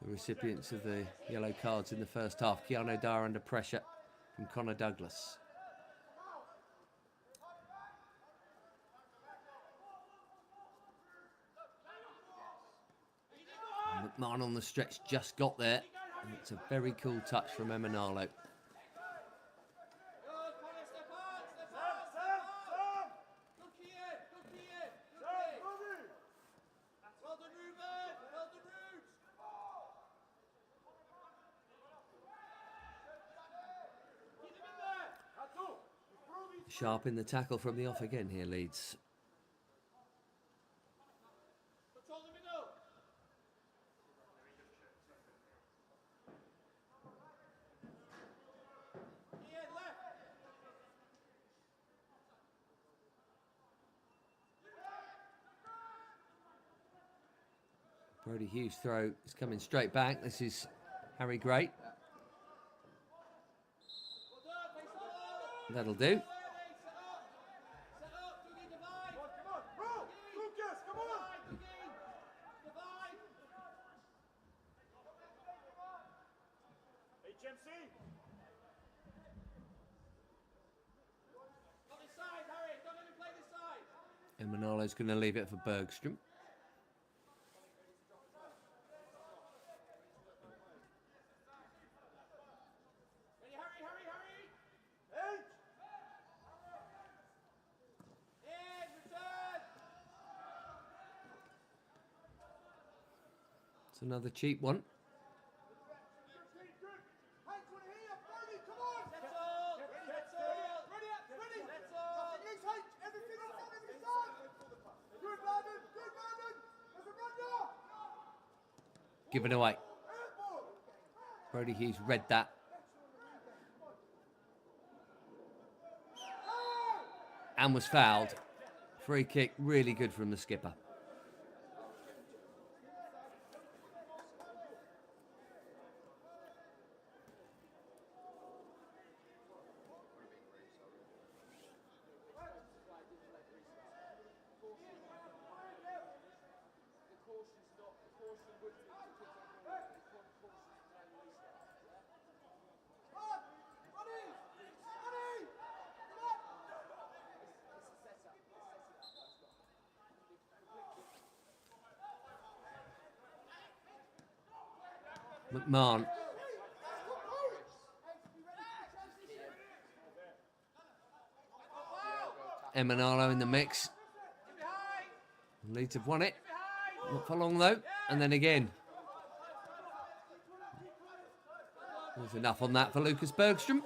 A: the recipients of the yellow cards in the first half. Keanu Dyer under pressure from Connor Douglas. McMahon on the stretch just got there. And it's a very cool touch from Emanalo. Sharp in the tackle from the off again here, Leeds. Brody Hughes' throw is coming straight back. This is Harry Gray. That'll do. And Manalo's going to leave it for Bergstrom. It's another cheap one. Given away. Brody Hughes read that. And was fouled. Free kick, really good from the skipper. McMahon. Emanalo in the mix. Leeds have won it. Not for long though. And then again. There's enough on that for Lucas Bergstrom.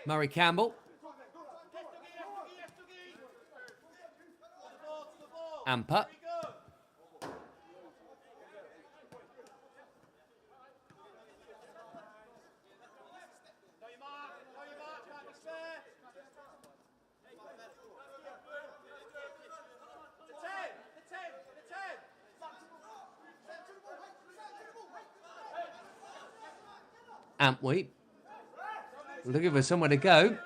A: Murray Campbell. Amper. Antwi. Looking for somewhere to go.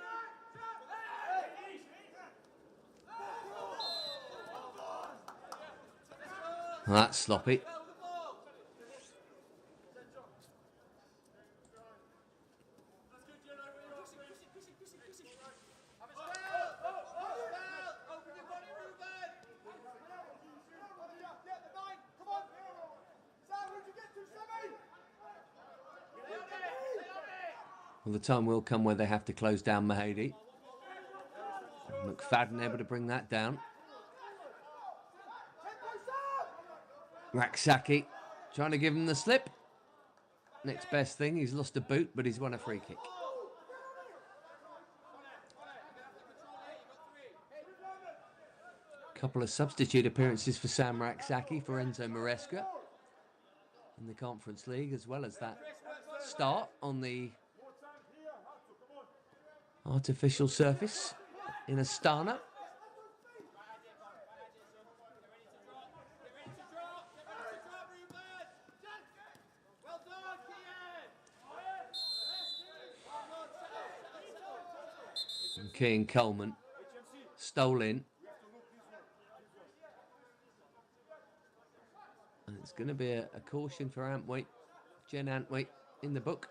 A: Well, that's sloppy. Well, the time will come where they have to close down Mahady. McFadden able to bring that down. Raksaki trying to give him the slip. Next best thing, he's lost a boot, but he's won a free kick. Couple of substitute appearances for Sam Raksaki for Enzo Maresca in the Conference League, as well as that start on the artificial surface in Astana. And Keane Coleman stole in. And it's going to be a caution for Antwi. Jen Antwi in the book.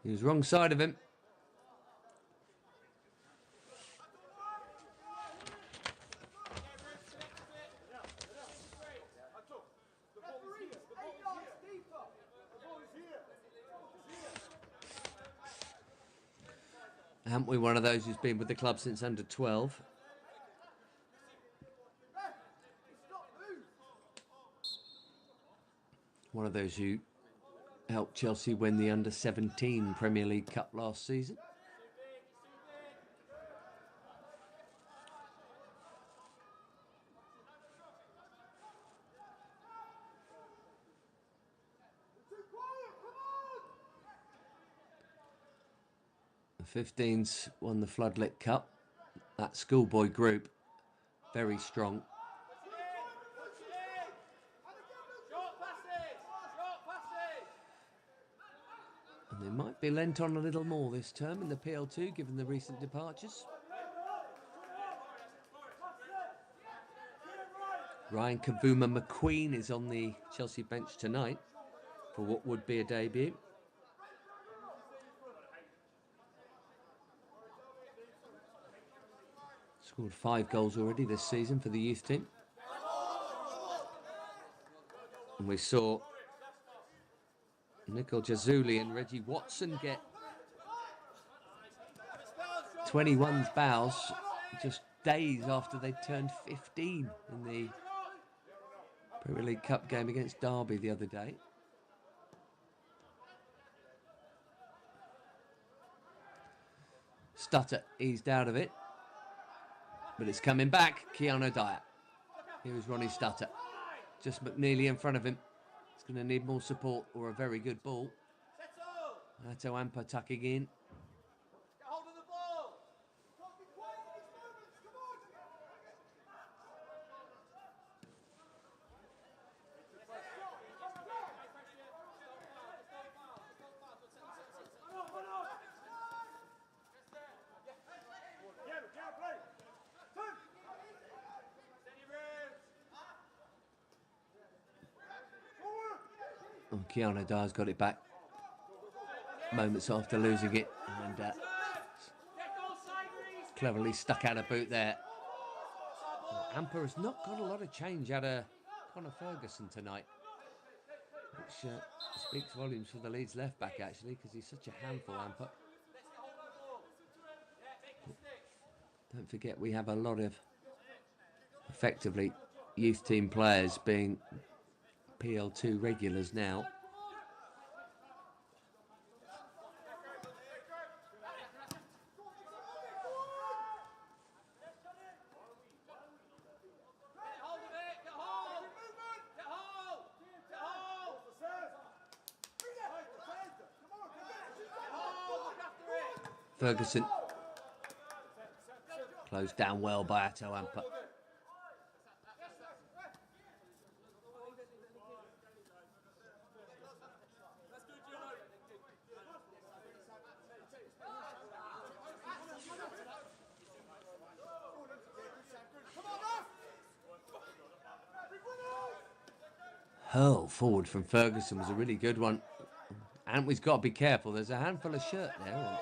A: He was wrong side of him. Antwi, one of those who's been with the club since under 12. One of those who helped Chelsea win the under 17 Premier League Cup last season. The 15s won the Floodlit Cup. That schoolboy group, very strong. And they might be lent on a little more this term in the PL2, given the recent departures. Ryan Kavuma McQueen is on the Chelsea bench tonight for what would be a debut. Scored 5 goals already this season for the youth team. And we saw Nicol Jazuli and Reggie Watson get 21's bows just days after they turned 15 in the Premier League Cup game against Derby the other day. Stutter eased out of it, but it's coming back. Keanu Dyer. Here is Ronnie Stutter. Just McNeely in front of him. He's going to need more support or a very good ball. Ato Amper tucking in. Kiana Dyer's got it back moments after losing it, and cleverly stuck out a boot there. Amper has not got a lot of change out of Conor Ferguson tonight, which speaks volumes for the Leeds left back actually, because he's such a handful, Amper. Don't forget we have a lot of effectively youth team players being PL2 regulars now. Ferguson closed down well by Atto Amper. Hurl forward from Ferguson was a really good one. And we've got to be careful. There's a handful of shirt there.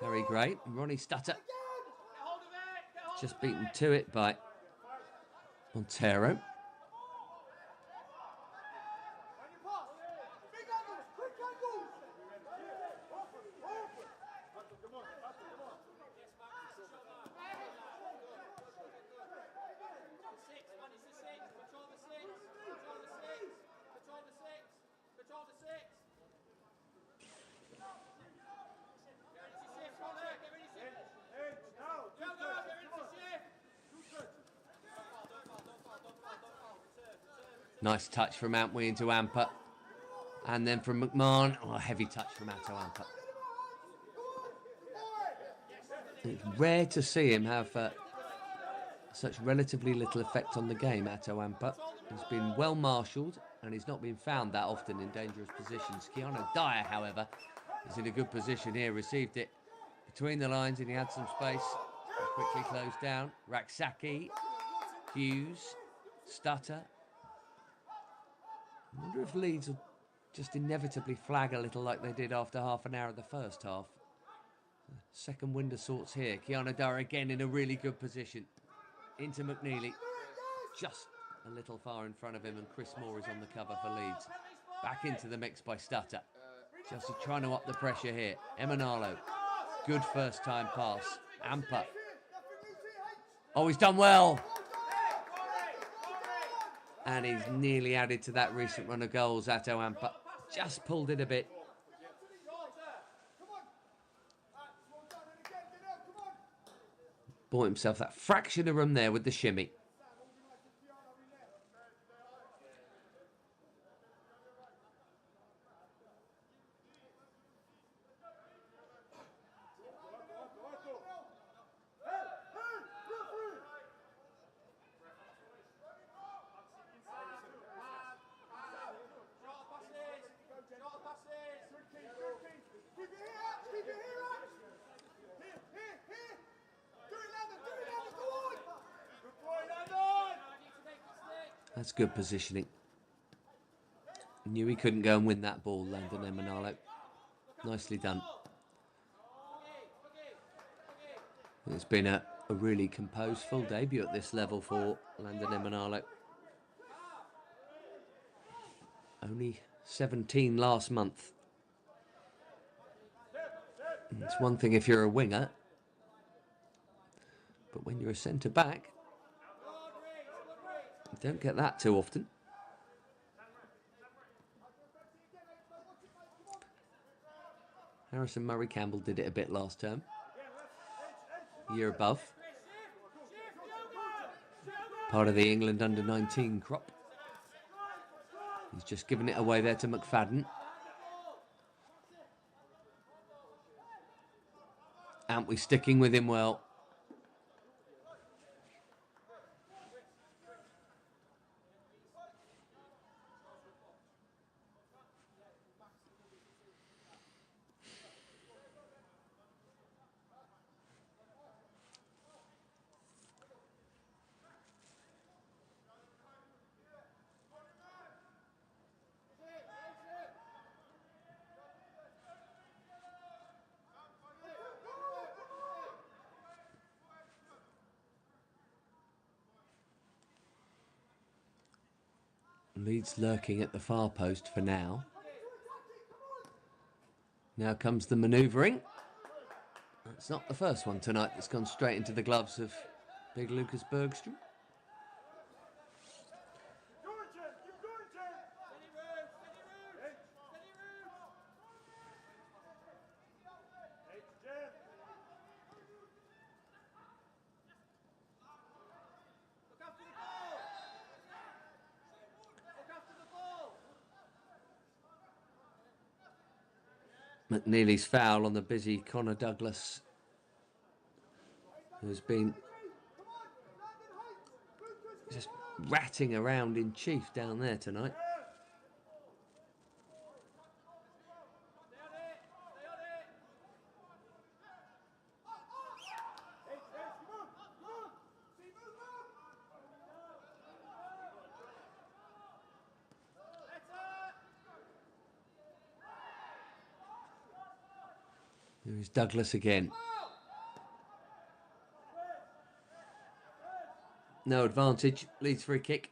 A: Very great. Ronnie Stutter just beaten to it by Montero. Nice touch from Antwi into Amper. And then from McMahon. Oh, heavy touch from Atto Amper. It's rare to see him have such relatively little effect on the game, Atto Amper. He's been well marshalled and he's not been found that often in dangerous positions. Kiana Dyer, however, is in a good position here. Received it between the lines and he had some space. Quickly closed down. Raksaki, Hughes, Stutter. I wonder if Leeds will just inevitably flag a little like they did after half an hour of the first half. Second wind of sorts here. Kiana Dyer again in a really good position. Into McNeely. Just a little far in front of him, and Chris Moore is on the cover for Leeds. Back into the mix by Stutter. Chelsea trying to up the pressure here. Emanalo. Good first time pass. Amper. Oh, he's done well. And he's nearly added to that recent run of goals, Atto Amper. Just pulled it a bit. Bought himself that fraction of room there with the shimmy. That's good positioning. Knew he couldn't go and win that ball, Landon Emanalo. Nicely done. It's been a really composed full debut at this level for Landon Emanalo. Only 17 last month. It's one thing if you're a winger, but when you're a centre-back, you don't get that too often. Harrison Murray Campbell did it a bit last term. Year above. Part of the England under-19 crop. He's just given it away there to McFadden. Antwi sticking with him well. Leeds lurking at the far post for now. Now comes the manoeuvring. It's not the first one tonight that's gone straight into the gloves of big Lucas Bergstrom. McNeely's foul on the busy Connor Douglas, who's been just ratting around in chief down there tonight. Here's Douglas again. No advantage. Leeds free kick.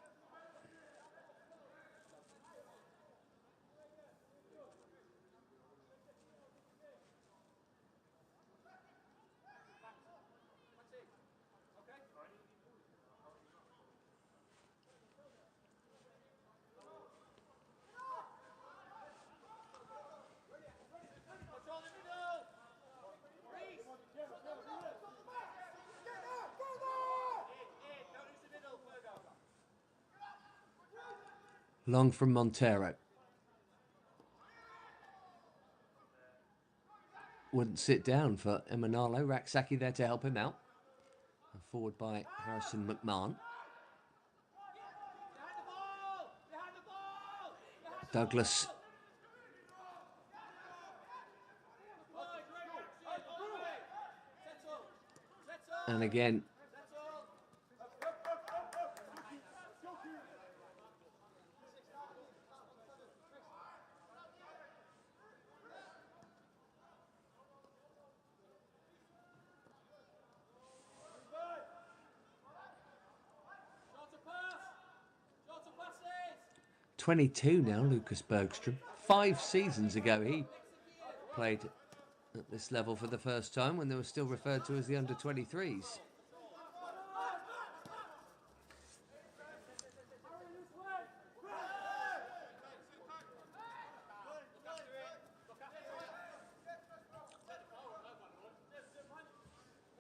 A: Long from Montero. Wouldn't sit down for Emanalo. Raksaki there to help him out. And forward by Harrison McMahon. Douglas. And again. (22) now, Lucas Bergstrom. 5 seasons ago he played at this level for the first time when they were still referred to as the under-23s.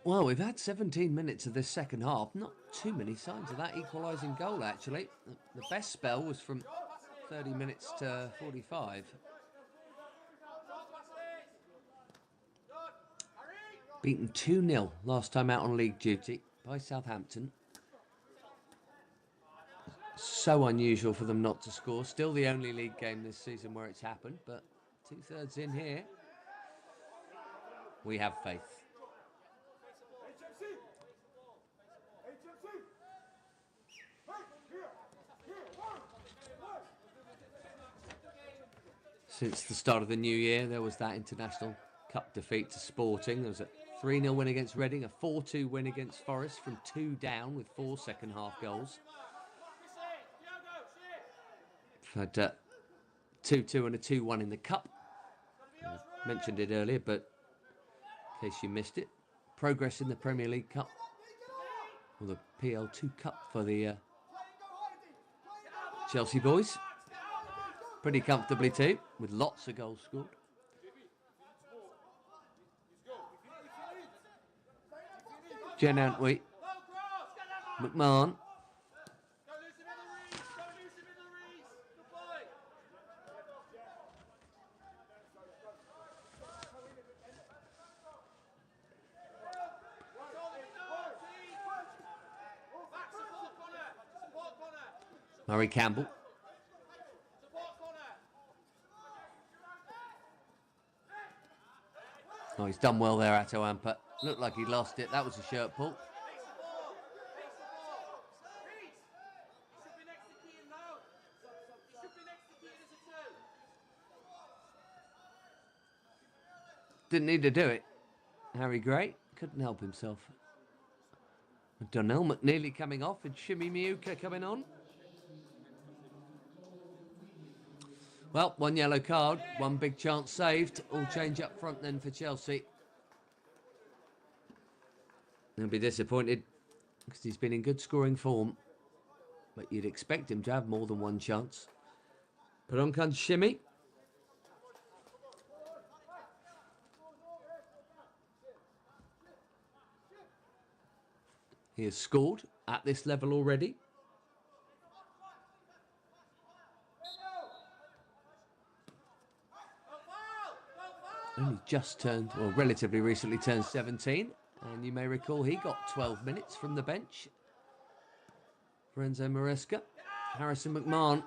A: Well, we've had 17 minutes of this second half. Not too many signs of that equalising goal, actually. The best spell was from 30 minutes to 45. Beaten 2-0 last time out on league duty by Southampton. So unusual for them not to score. Still the only league game this season where it's happened, but 2/3 in here. We have faith. Since the start of the new year, there was that International Cup defeat to Sporting. There was a 3-0 win against Reading, a 4-2 win against Forest from 2 down with 4 second-half goals. We've had 2-2 and a 2-1 in the Cup. I mentioned it earlier, but in case you missed it, progress in the Premier League Cup, or the PL2 Cup for the Chelsea boys. Pretty comfortably too, with lots of goals scored. Jen Antwi, McMahon. Murray Campbell. Oh, he's done well there, Atto Amper. Looked like he lost it. That was a shirt pull. Didn't need to do it. Harry Gray couldn't help himself. Donnell McNeely coming off and Shimi Miuka coming on. Well, one yellow card, one big chance saved. All change up front then for Chelsea. He'll be disappointed because he's been in good scoring form. But you'd expect him to have more than one chance. But on comes Shimmy. He has scored at this level already. Only just turned, or relatively recently turned 17. And you may recall he got 12 minutes from the bench for Enzo Maresca. Harrison McMahon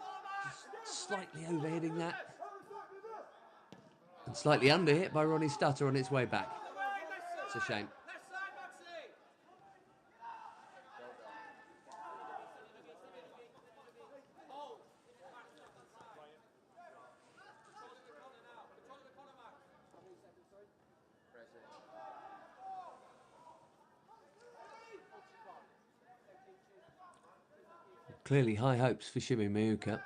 A: just slightly overhitting that. And slightly underhit by Ronnie Stutter on its way back. It's a shame. Clearly high hopes for Shimi Miuka.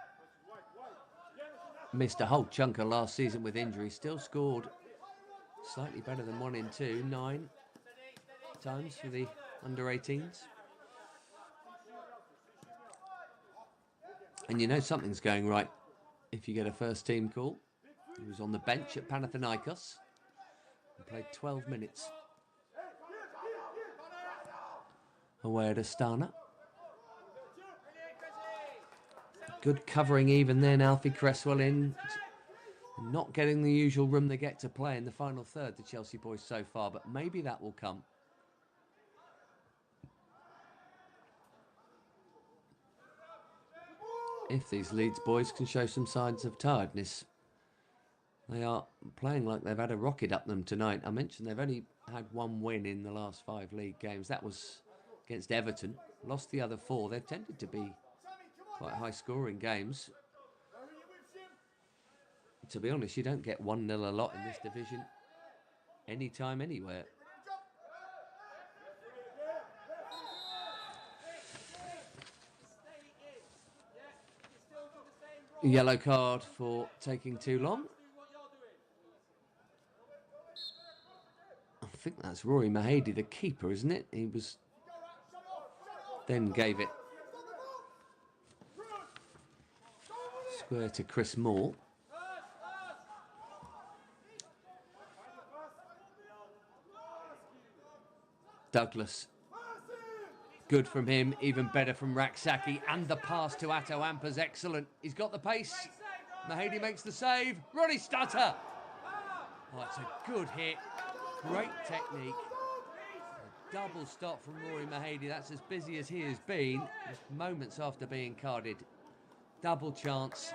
A: Missed a whole chunk of last season with injury. Still scored slightly better than 1 in 2. 9 times for the under-18s. And you know something's going right if you get a first team call. He was on the bench at Panathinaikos and played 12 minutes away at Astana. Good covering even then, Alfie Cresswell in. Not getting the usual room they get to play in the final third, the Chelsea boys so far, but maybe that will come. If these Leeds boys can show some signs of tiredness. They are playing like they've had a rocket up them tonight. I mentioned they've only had 1 win in the last 5 league games. That was against Everton. Lost the other 4. They've tended to be quite high-scoring games. To be honest, you don't get 1-0 a lot in this division. Anytime, anywhere. Yellow card for taking too long. I think that's Rory Mahady, the keeper, isn't it? He was... then gave it square to Chris Moore. Douglas. Good from him, even better from Raksaki. And the pass to Atto Ampa's excellent. He's got the pace. Mahady makes the save. Ronnie Stutter. Oh, it's a good hit. Great technique. A double stop from Rory Mahady. That's as busy as he has been. Just moments after being carded. Double chance.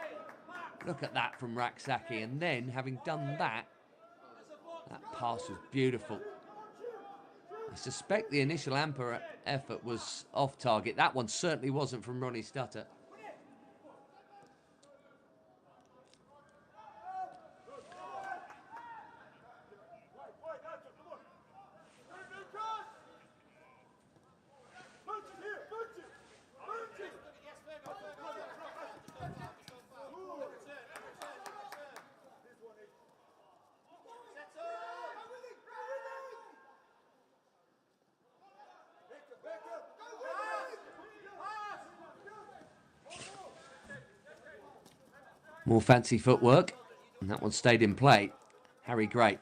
A: Look at that from Raksaki. And then, having done that, that pass was beautiful. I suspect the initial Amper effort was off target. That one certainly wasn't from Ronnie Stutter. More fancy footwork, and that one stayed in play. Harry Gray.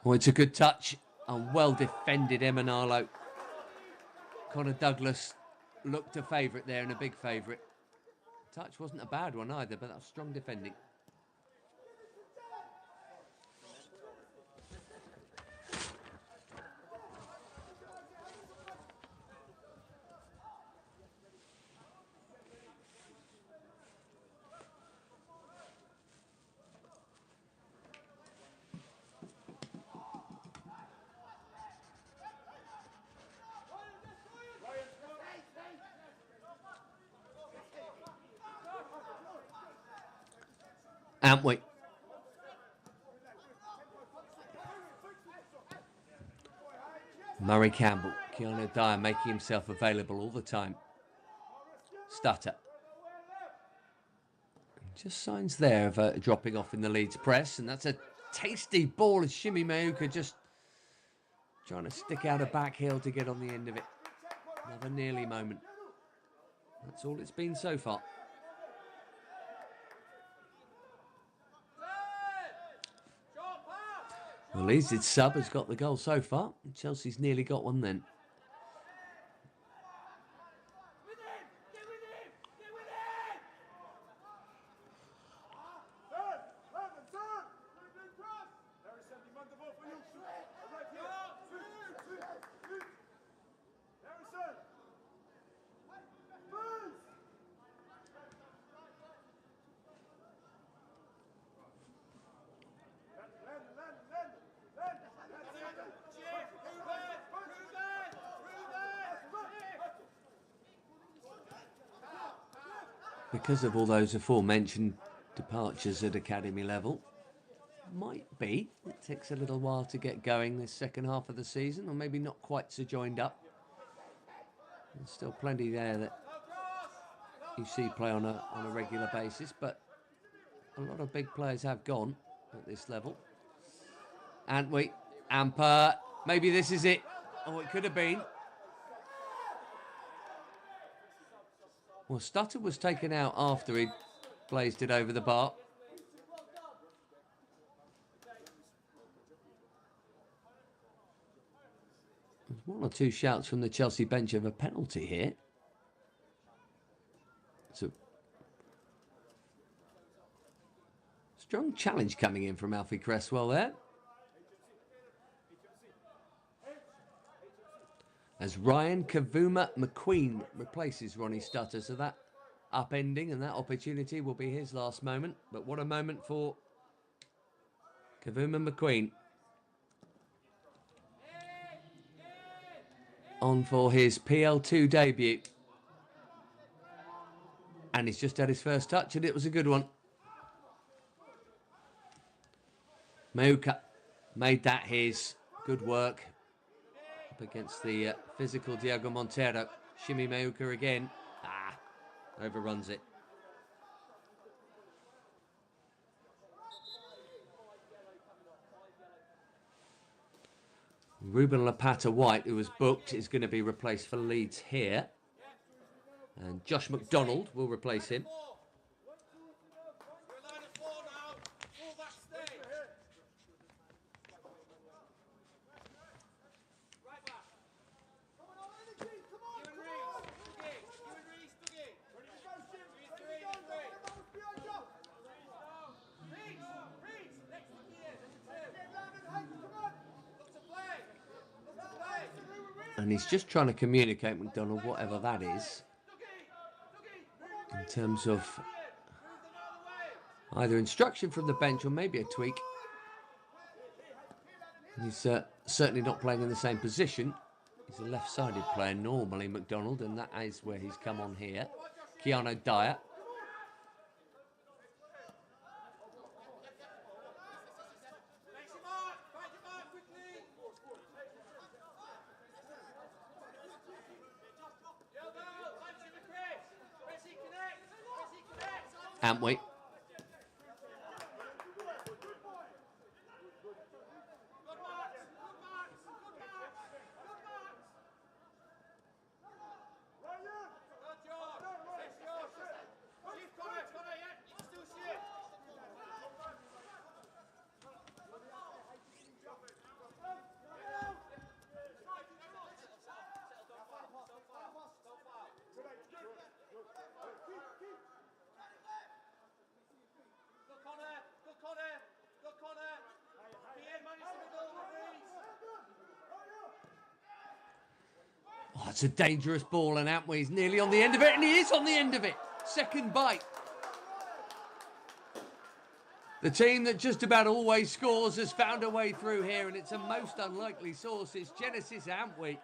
A: Oh, it's a good touch. A well-defended Emanalo. Connor Douglas looked a favourite there and a big favourite. Touch wasn't a bad one either, but that was strong defending. Antwi. Murray Campbell Keanu Dyer making himself available all the time. Stutter. Just signs there of dropping off in the Leeds press, and that's a tasty ball as Shimi Mayuka just trying to stick out a back heel to get on the end of it. Another nearly moment. That's all it's been so far. Well, Leeds' sub has got the goal so far. Chelsea's nearly got one then. Because of all those aforementioned departures at academy level, might be it takes a little while to get going this second half of the season, or maybe not quite so joined up. There's still plenty there that you see play on a regular basis, but a lot of big players have gone at this level. Antwi, Amper, maybe this is it. Oh, it could have been. Well, Stutter was taken out after he blazed it over the bar. There's one or two shouts from the Chelsea bench of a penalty here. So, strong challenge coming in from Alfie Cresswell there. As Ryan Kavuma McQueen replaces Ronnie Stutter. So that upending and that opportunity will be his last moment. But what a moment for Kavuma McQueen. On for his PL2 debut. And he's just had his first touch and it was a good one. Mayuka made that his. Good work. Up against the physical Diego Montero. Shimi Mayuka again. Overruns it. Ruben Lapata-White, who was booked, is going to be replaced for Leeds here. And Josh McDonald will replace him. And he's just trying to communicate, McDonald, whatever that is, in terms of either instruction from the bench or maybe a tweak. He's certainly not playing in the same position. He's a left-sided player normally, McDonald, and that is where he's come on here. Keanu Dyer. Antwi. Oh, it's a dangerous ball, and Antwi's nearly on the end of it, and he is on the end of it. Second bite. The team that just about always scores has found a way through here, and it's a most unlikely source. It's Genesis Antwi.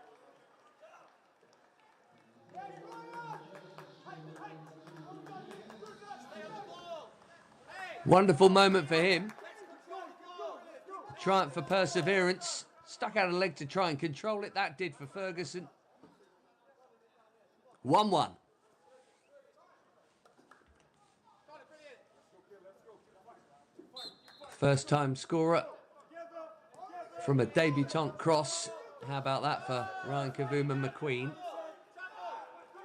A: Wonderful moment for him. Triumph for perseverance. Stuck out a leg to try and control it. That did for Ferguson. 1-1. First time scorer from a debutant cross. How about that for Ryan Kavuma-McQueen?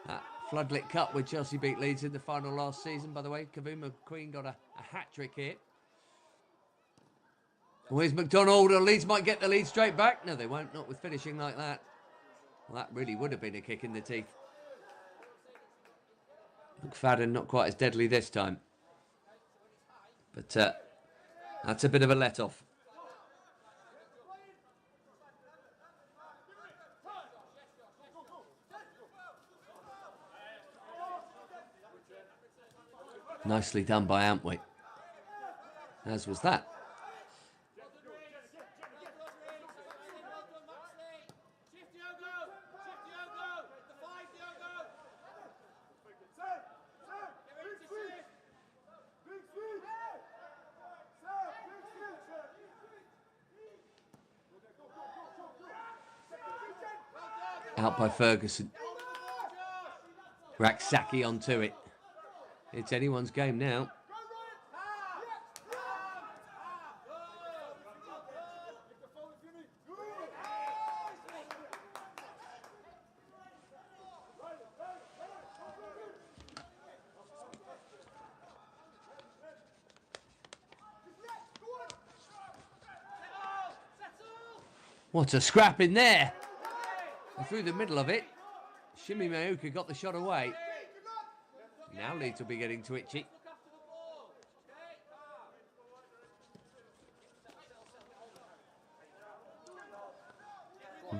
A: That Floodlit Cup where Chelsea beat Leeds in the final last season, by the way. Kavuma-McQueen got a hat-trick here. Where's McDonald? Or Leeds might get the lead straight back. No, they won't, not with finishing like that. Well, that really would have been a kick in the teeth. McFadden not quite as deadly this time. But that's a bit of a let-off. Nicely done by Antwi. As was that. Out by Ferguson. Raksaki onto it. It's anyone's game now. What a scrap in there. Through the middle of it. Shimi Mayuka got the shot away. Now Leeds will be getting twitchy.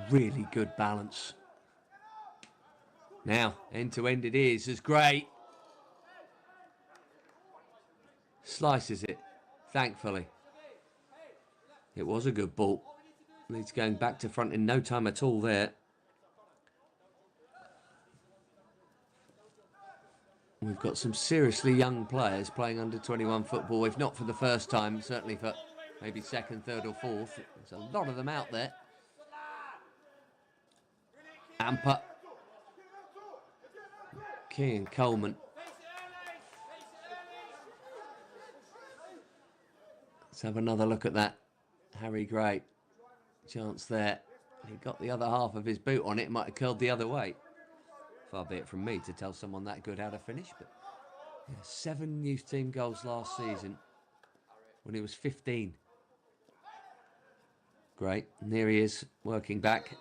A: Really good balance. Now, end to end it is. It's great. Slices it, thankfully. It was a good ball. Leeds going back to front in no time at all there. We've got some seriously young players playing under 21 football, if not for the first time, certainly for maybe second, third or fourth. There's a lot of them out there. Amper. Key and Coleman. Let's have another look at that. Harry Gray. Chance there. He got the other half of his boot on it. Might have curled the other way. Far be it from me to tell someone that good how to finish, but yeah, 7 youth team goals last season when he was 15. Great. And there he is, working back.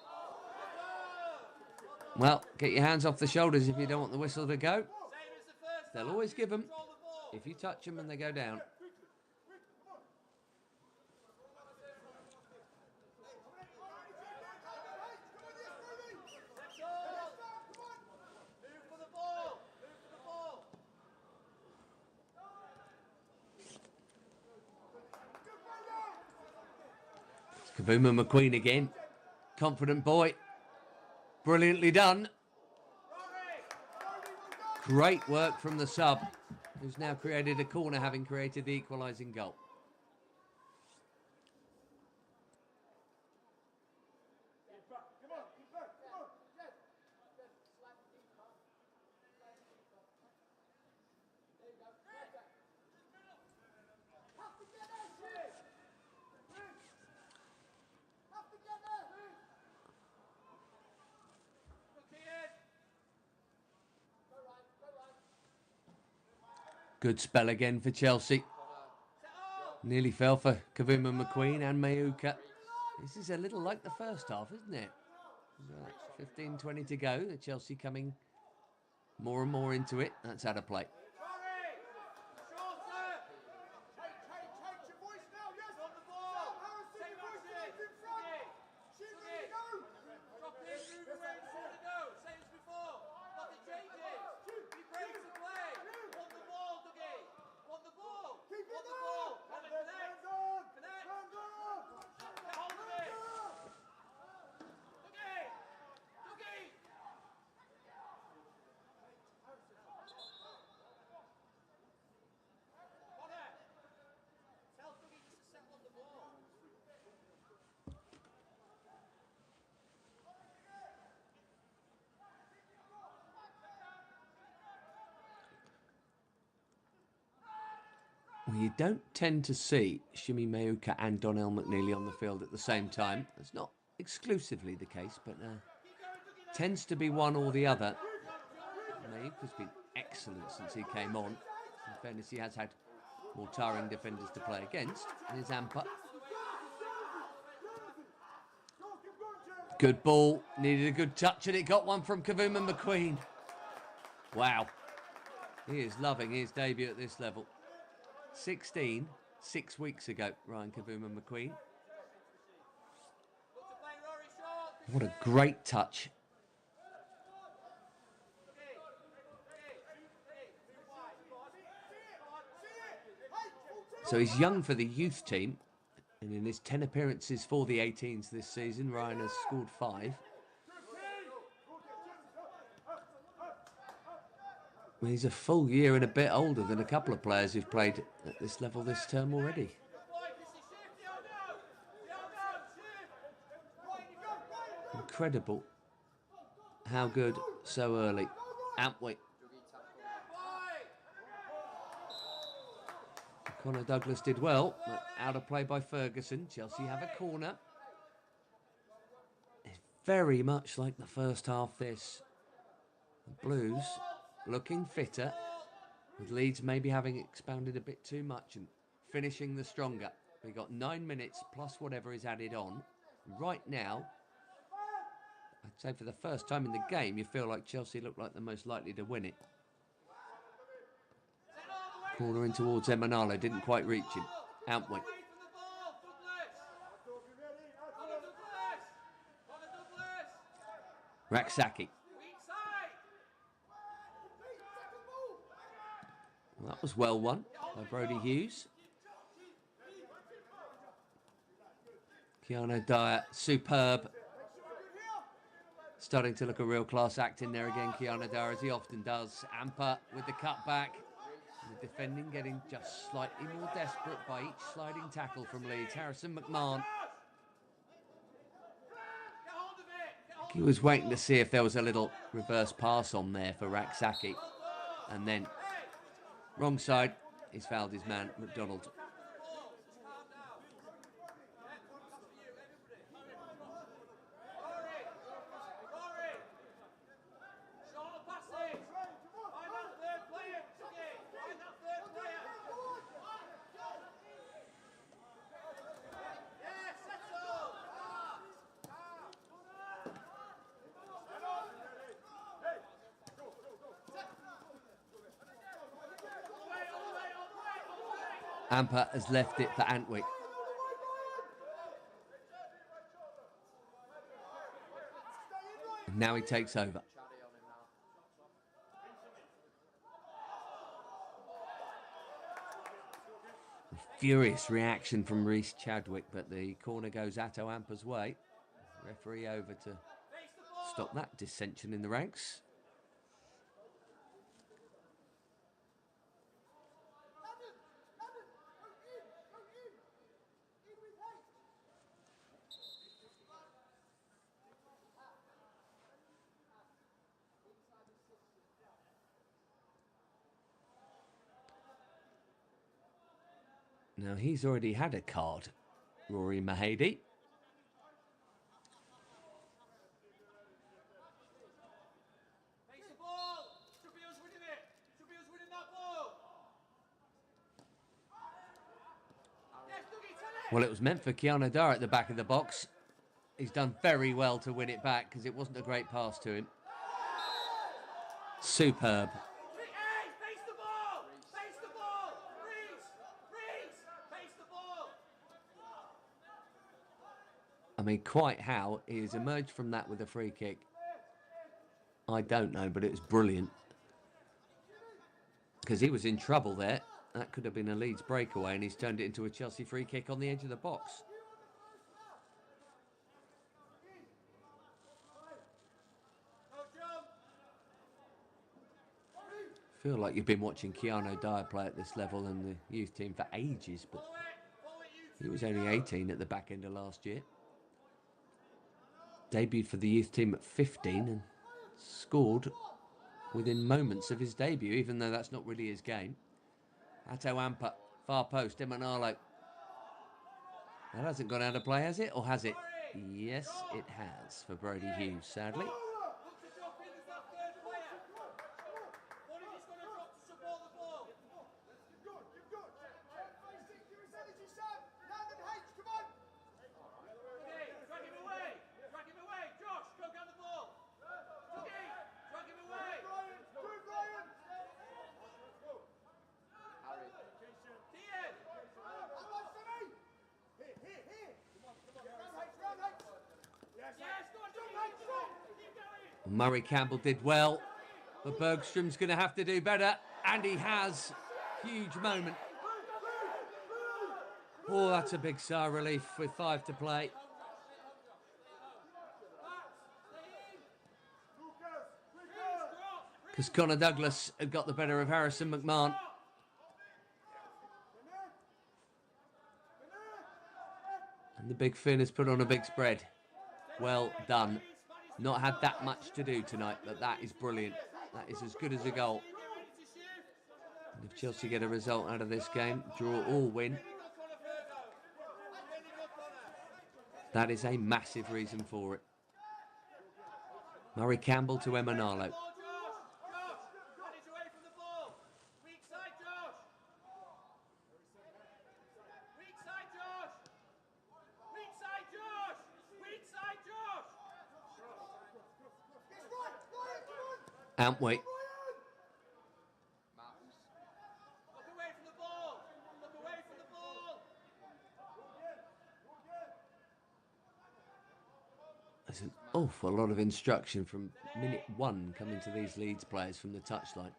A: Well, get your hands off the shoulders if you don't want the whistle to go. They'll always give them if you touch them and they go down. Kavuma-McQueen again. Confident boy. Brilliantly done. Great work from the sub, who's now created a corner, having created the equalising goal. Good spell again for Chelsea. Nearly fell for Kavuma-McQueen and Mayuka. This is a little like the first half, isn't it? 15-20 to go. The Chelsea coming more and more into it. That's out of play. Well, you don't tend to see Shimi Meuka and Donnell McNeely on the field at the same time. That's not exclusively the case, but tends to be one or the other. Meuka's been excellent since he came on. In fairness, he has had more tiring defenders to play against. Here's Amper. Good ball, needed a good touch, and it got one from Kavuma McQueen. Wow. He is loving his debut at this level. 16, 6 weeks ago, Ryan Kavuma McQueen. What a great touch. So he's young for the youth team, and in his 10 appearances for the 18s this season, Ryan has scored 5. Well, he's a full year and a bit older than a couple of players who've played at this level this term already. Incredible how good so early. Antwick. Connor Douglas did well, but out of play by Ferguson. Chelsea have a corner. It's very much like the first half this. The Blues looking fitter, with Leeds maybe having expounded a bit too much and finishing the stronger. We got 9 minutes plus whatever is added on. Right now, I'd say for the first time in the game, you feel like Chelsea look like the most likely to win it. Corner in towards Emanalo, didn't quite reach him. Antwick. Raksaki. Well, that was well won by Brodie Hughes. Keanu Dyer, superb. Starting to look a real class act in there again, Keanu Dyer, as he often does. Amper with the cutback. The defending getting just slightly more desperate by each sliding tackle from Leeds. Harrison McMahon. He was waiting to see if there was a little reverse pass on there for Raksaki. And then, wrong side, he's fouled his man, McDonald. Amper has left it for Antwick. Now he takes over. A furious reaction from Reece Chadwick, but the corner goes Atto Amper's way. Referee over to stop that dissension in the ranks. Now, he's already had a card, Rory Mahady. Well, it was meant for Keanu Dyer at the back of the box. He's done very well to win it back because it wasn't a great pass to him. Superb. I mean, quite how he has emerged from that with a free kick, I don't know, but it was brilliant. Because he was in trouble there. That could have been a Leeds breakaway, and he's turned it into a Chelsea free kick on the edge of the box. I feel like you've been watching Keanu Dyer play at this level and the youth team for ages, but he was only 18 at the back end of last year. Debuted for the youth team at 15 and scored within moments of his debut, even though that's not really his game. Atto Amper Far post, Emanalo. That hasn't gone out of play, has it? Or has it? Yes, it has for Brody Hughes, sadly. Murray Campbell did well, but Bergstrom's going to have to do better, and he has. Huge moment. Oh, that's a big sigh of relief with 5 to play. Because Connor Douglas had got the better of Harrison McMahon. And the big Finn has put on a big spread. Well done. Not had that much to do tonight, but that is brilliant. That is as good as a goal. And if Chelsea get a result out of this game, draw or win, that is a massive reason for it. Murray Campbell to Emanalo. Antwi. There's an awful lot of instruction from minute 1 coming to these Leeds players from the touchline.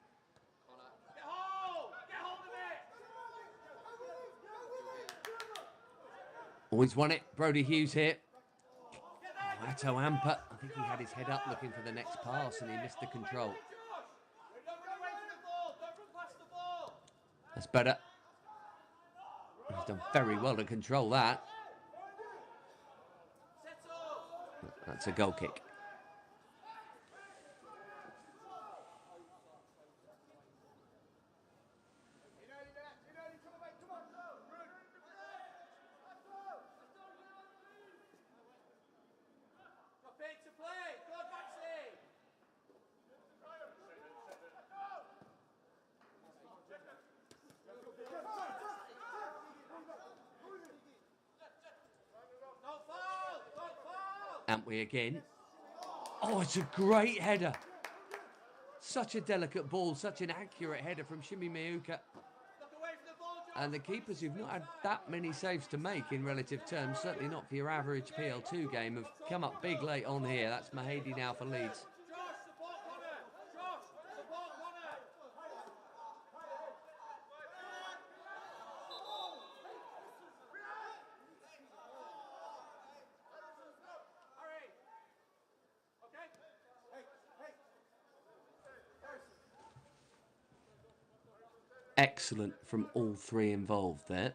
A: Always won it. Brody Hughes here. Atto Amper, I think he had his head up looking for the next pass and he missed the control. That's better. He's done very well to control that. That's a goal kick. Antwi again. Oh, it's a great header. Such a delicate ball, such an accurate header from Shimi Miuka. And the keepers who've not had that many saves to make in relative terms, certainly not for your average PL2 game, have come up big late on here. That's Mahady now for Leeds. Excellent from all 3 involved there.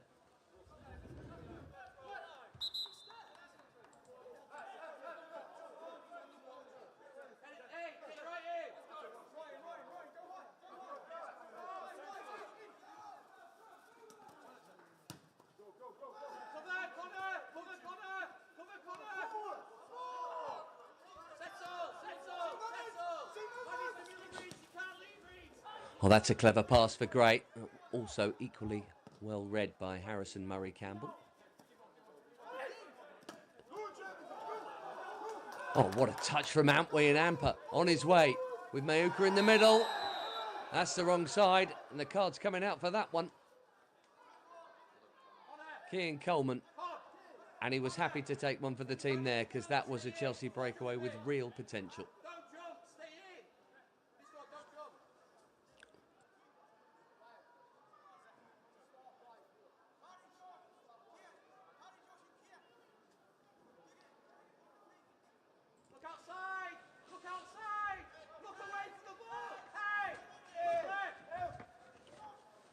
A: Well, that's a clever pass for Gray. Also equally well read by Harrison Murray Campbell. Oh, what a touch from Antwi and Amper on his way with Mayuka in the middle. That's the wrong side, and the card's coming out for that one. Kean Coleman. And he was happy to take one for the team there because that was a Chelsea breakaway with real potential.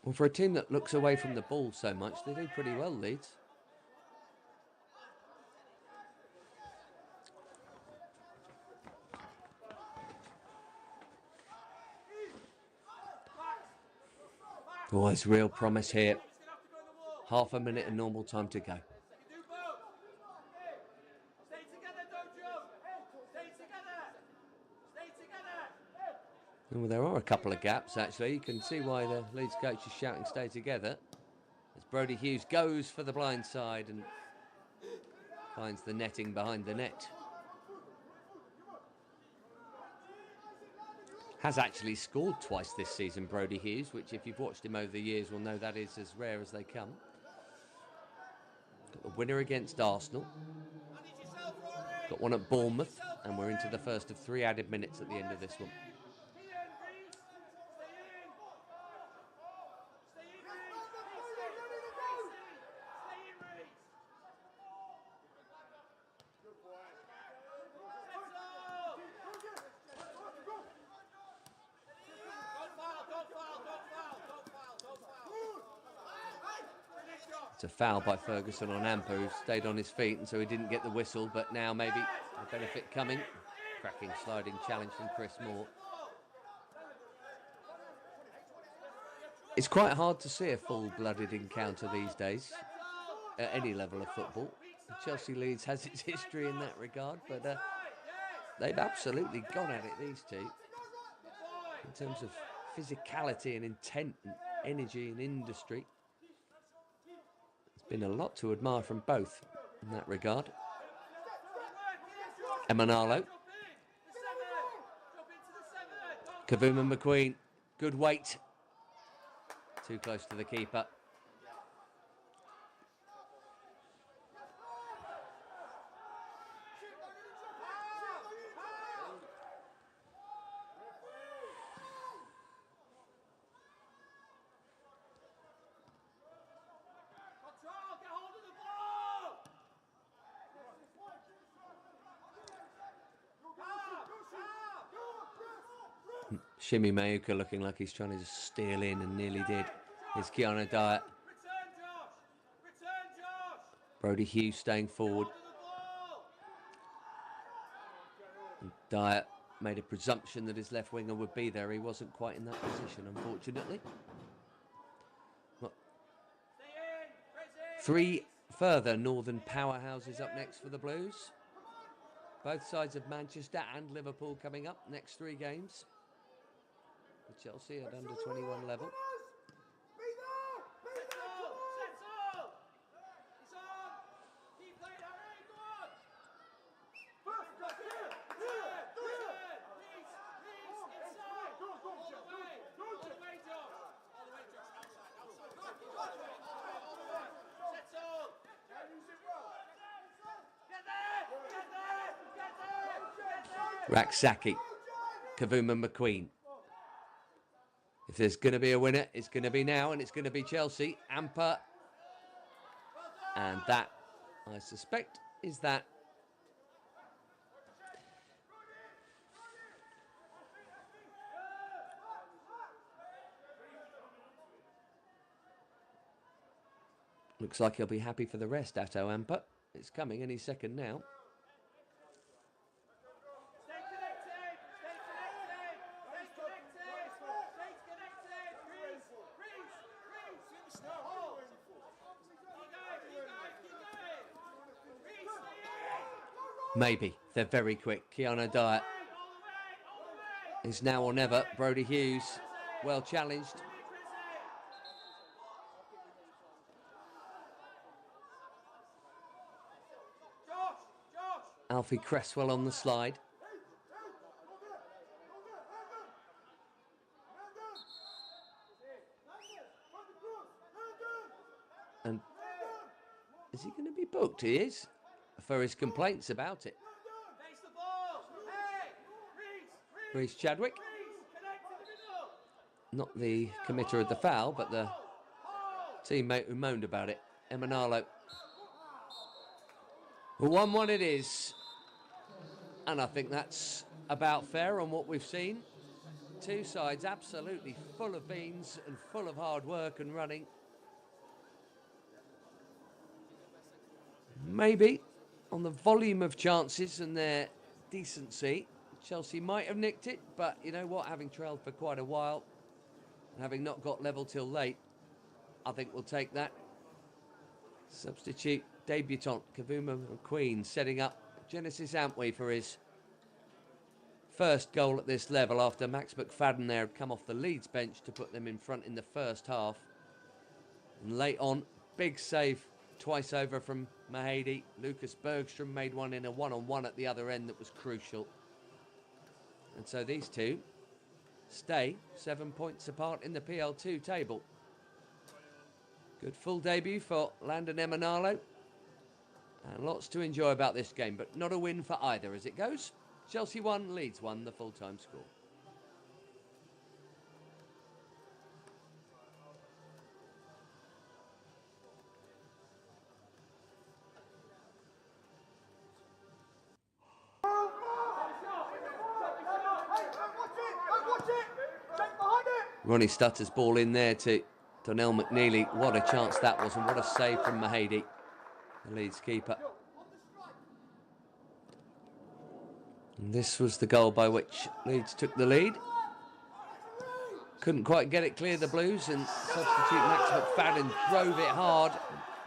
A: Well, for a team that looks away from the ball so much, they do pretty well, Leeds. Oh, there's real promise here. Half a minute of normal time to go. Well, there are a couple of gaps, actually. You can see why the Leeds coach is shouting stay together. As Brodie Hughes goes for the blind side and finds the netting behind the net. Has actually scored twice this season, Brodie Hughes, which if you've watched him over the years will know that is as rare as they come. Got the winner against Arsenal. Got one at Bournemouth, and we're into the first of 3 added minutes at the end of this one. It's a foul by Ferguson on Amper, who stayed on his feet, and so he didn't get the whistle, but now maybe a benefit coming. Cracking sliding challenge from Chris Moore. It's quite hard to see a full-blooded encounter these days at any level of football. Chelsea Leeds has its history in that regard, but they've absolutely gone at it, these two, in terms of physicality and intent and energy and industry. Been a lot to admire from both in that regard. Emanalo. Kavuma McQueen. Good weight. Too close to the keeper. Shimi Mayuka looking like he's trying to just steal in and nearly did. Here's Kiana Dyer. Brodie Hughes staying forward. And Dyer made a presumption that his left winger would be there. He wasn't quite in that position, unfortunately. Well, 3 further northern powerhouses up next for the Blues. Both sides of Manchester and Liverpool coming up next 3 games. Chelsea at under 21 level. Raksaki, Kavuma McQueen. If there's going to be a winner, it's going to be now, and it's going to be Chelsea. Amper. And that, I suspect, is that. Looks like he'll be happy for the rest, Atto Amper. It's coming any second now. Maybe. They're very quick. Kiana Dyer is now or never. Brodie Hughes, well challenged. Alfie Cresswell on the slide. And is he going to be booked? He is, for his complaints about it. Reece Chadwick. Not the committer of the foul, but the teammate who moaned about it. Emanalo. 1-1 it is. And I think that's about fair on what we've seen. 2 sides absolutely full of beans and full of hard work and running. Maybe on the volume of chances and their decency, Chelsea might have nicked it, but you know what, having trailed for quite a while and having not got level till late, I think we'll take that Substitute debutant Kavuma McQueen setting up Genesis Antwi for his first goal at this level after Max McFadden there had come off the Leeds bench to put them in front in the first half. And late on, big save twice over from Mahady. Lucas Bergstrom made one in a one-on-one at the other end that was crucial. And so these two stay 7 points apart in the PL2 table. Good full debut for Landon Emanalo. And lots to enjoy about this game, but not a win for either as it goes. Chelsea 1, Leeds 1, the full-time score. Ronnie Stutter's ball in there to Donnell McNeely. What a chance that was, and what a save from Mahady, the Leeds keeper. And this was the goal by which Leeds took the lead. Couldn't quite get it clear the Blues, and substitute Max McFadden drove it hard.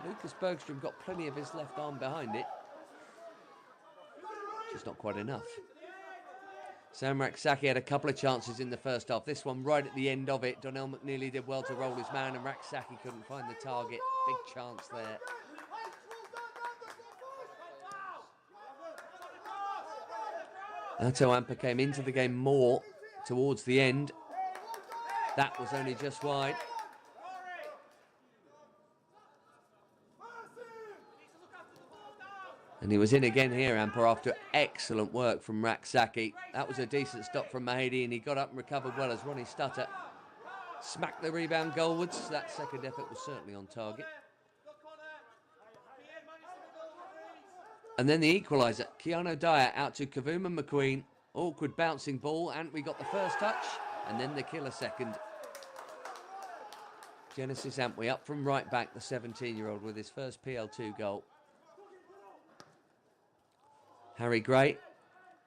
A: Lucas Bergstrom got plenty of his left arm behind it. Just not quite enough. Sam Raksaki had a couple of chances in the first half. This one right at the end of it. Donnell McNeely did well to roll his man, and Raksaki couldn't find the target. Big chance there. Ato Amper came into the game more towards the end. That was only just wide. And he was in again here, Amper, after excellent work from Raksaki. That was a decent stop from Mahady, and he got up and recovered well as Ronnie Stutter smacked the rebound goalwards. That second effort was certainly on target. And then the equaliser, Keanu Dyer out to Kavuma McQueen. Awkward bouncing ball, and we got the first touch, and then the killer second. Genesis Antwi up from right back, the 17-year-old, with his first PL2 goal. Harry Gray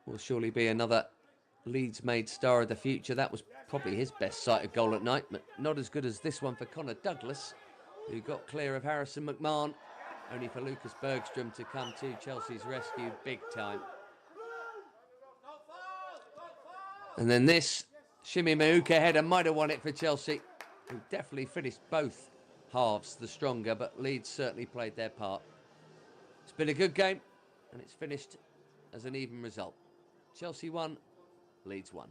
A: will surely be another Leeds-made star of the future. That was probably his best sighted goal at night, but not as good as this one for Connor Douglas, who got clear of Harrison McMahon, only for Lucas Bergstrom to come to Chelsea's rescue big time. And then this Shimi Mauka header might have won it for Chelsea, who definitely finished both halves the stronger, but Leeds certainly played their part. It's been a good game, and it's finished as an even result. Chelsea 1, Leeds 1.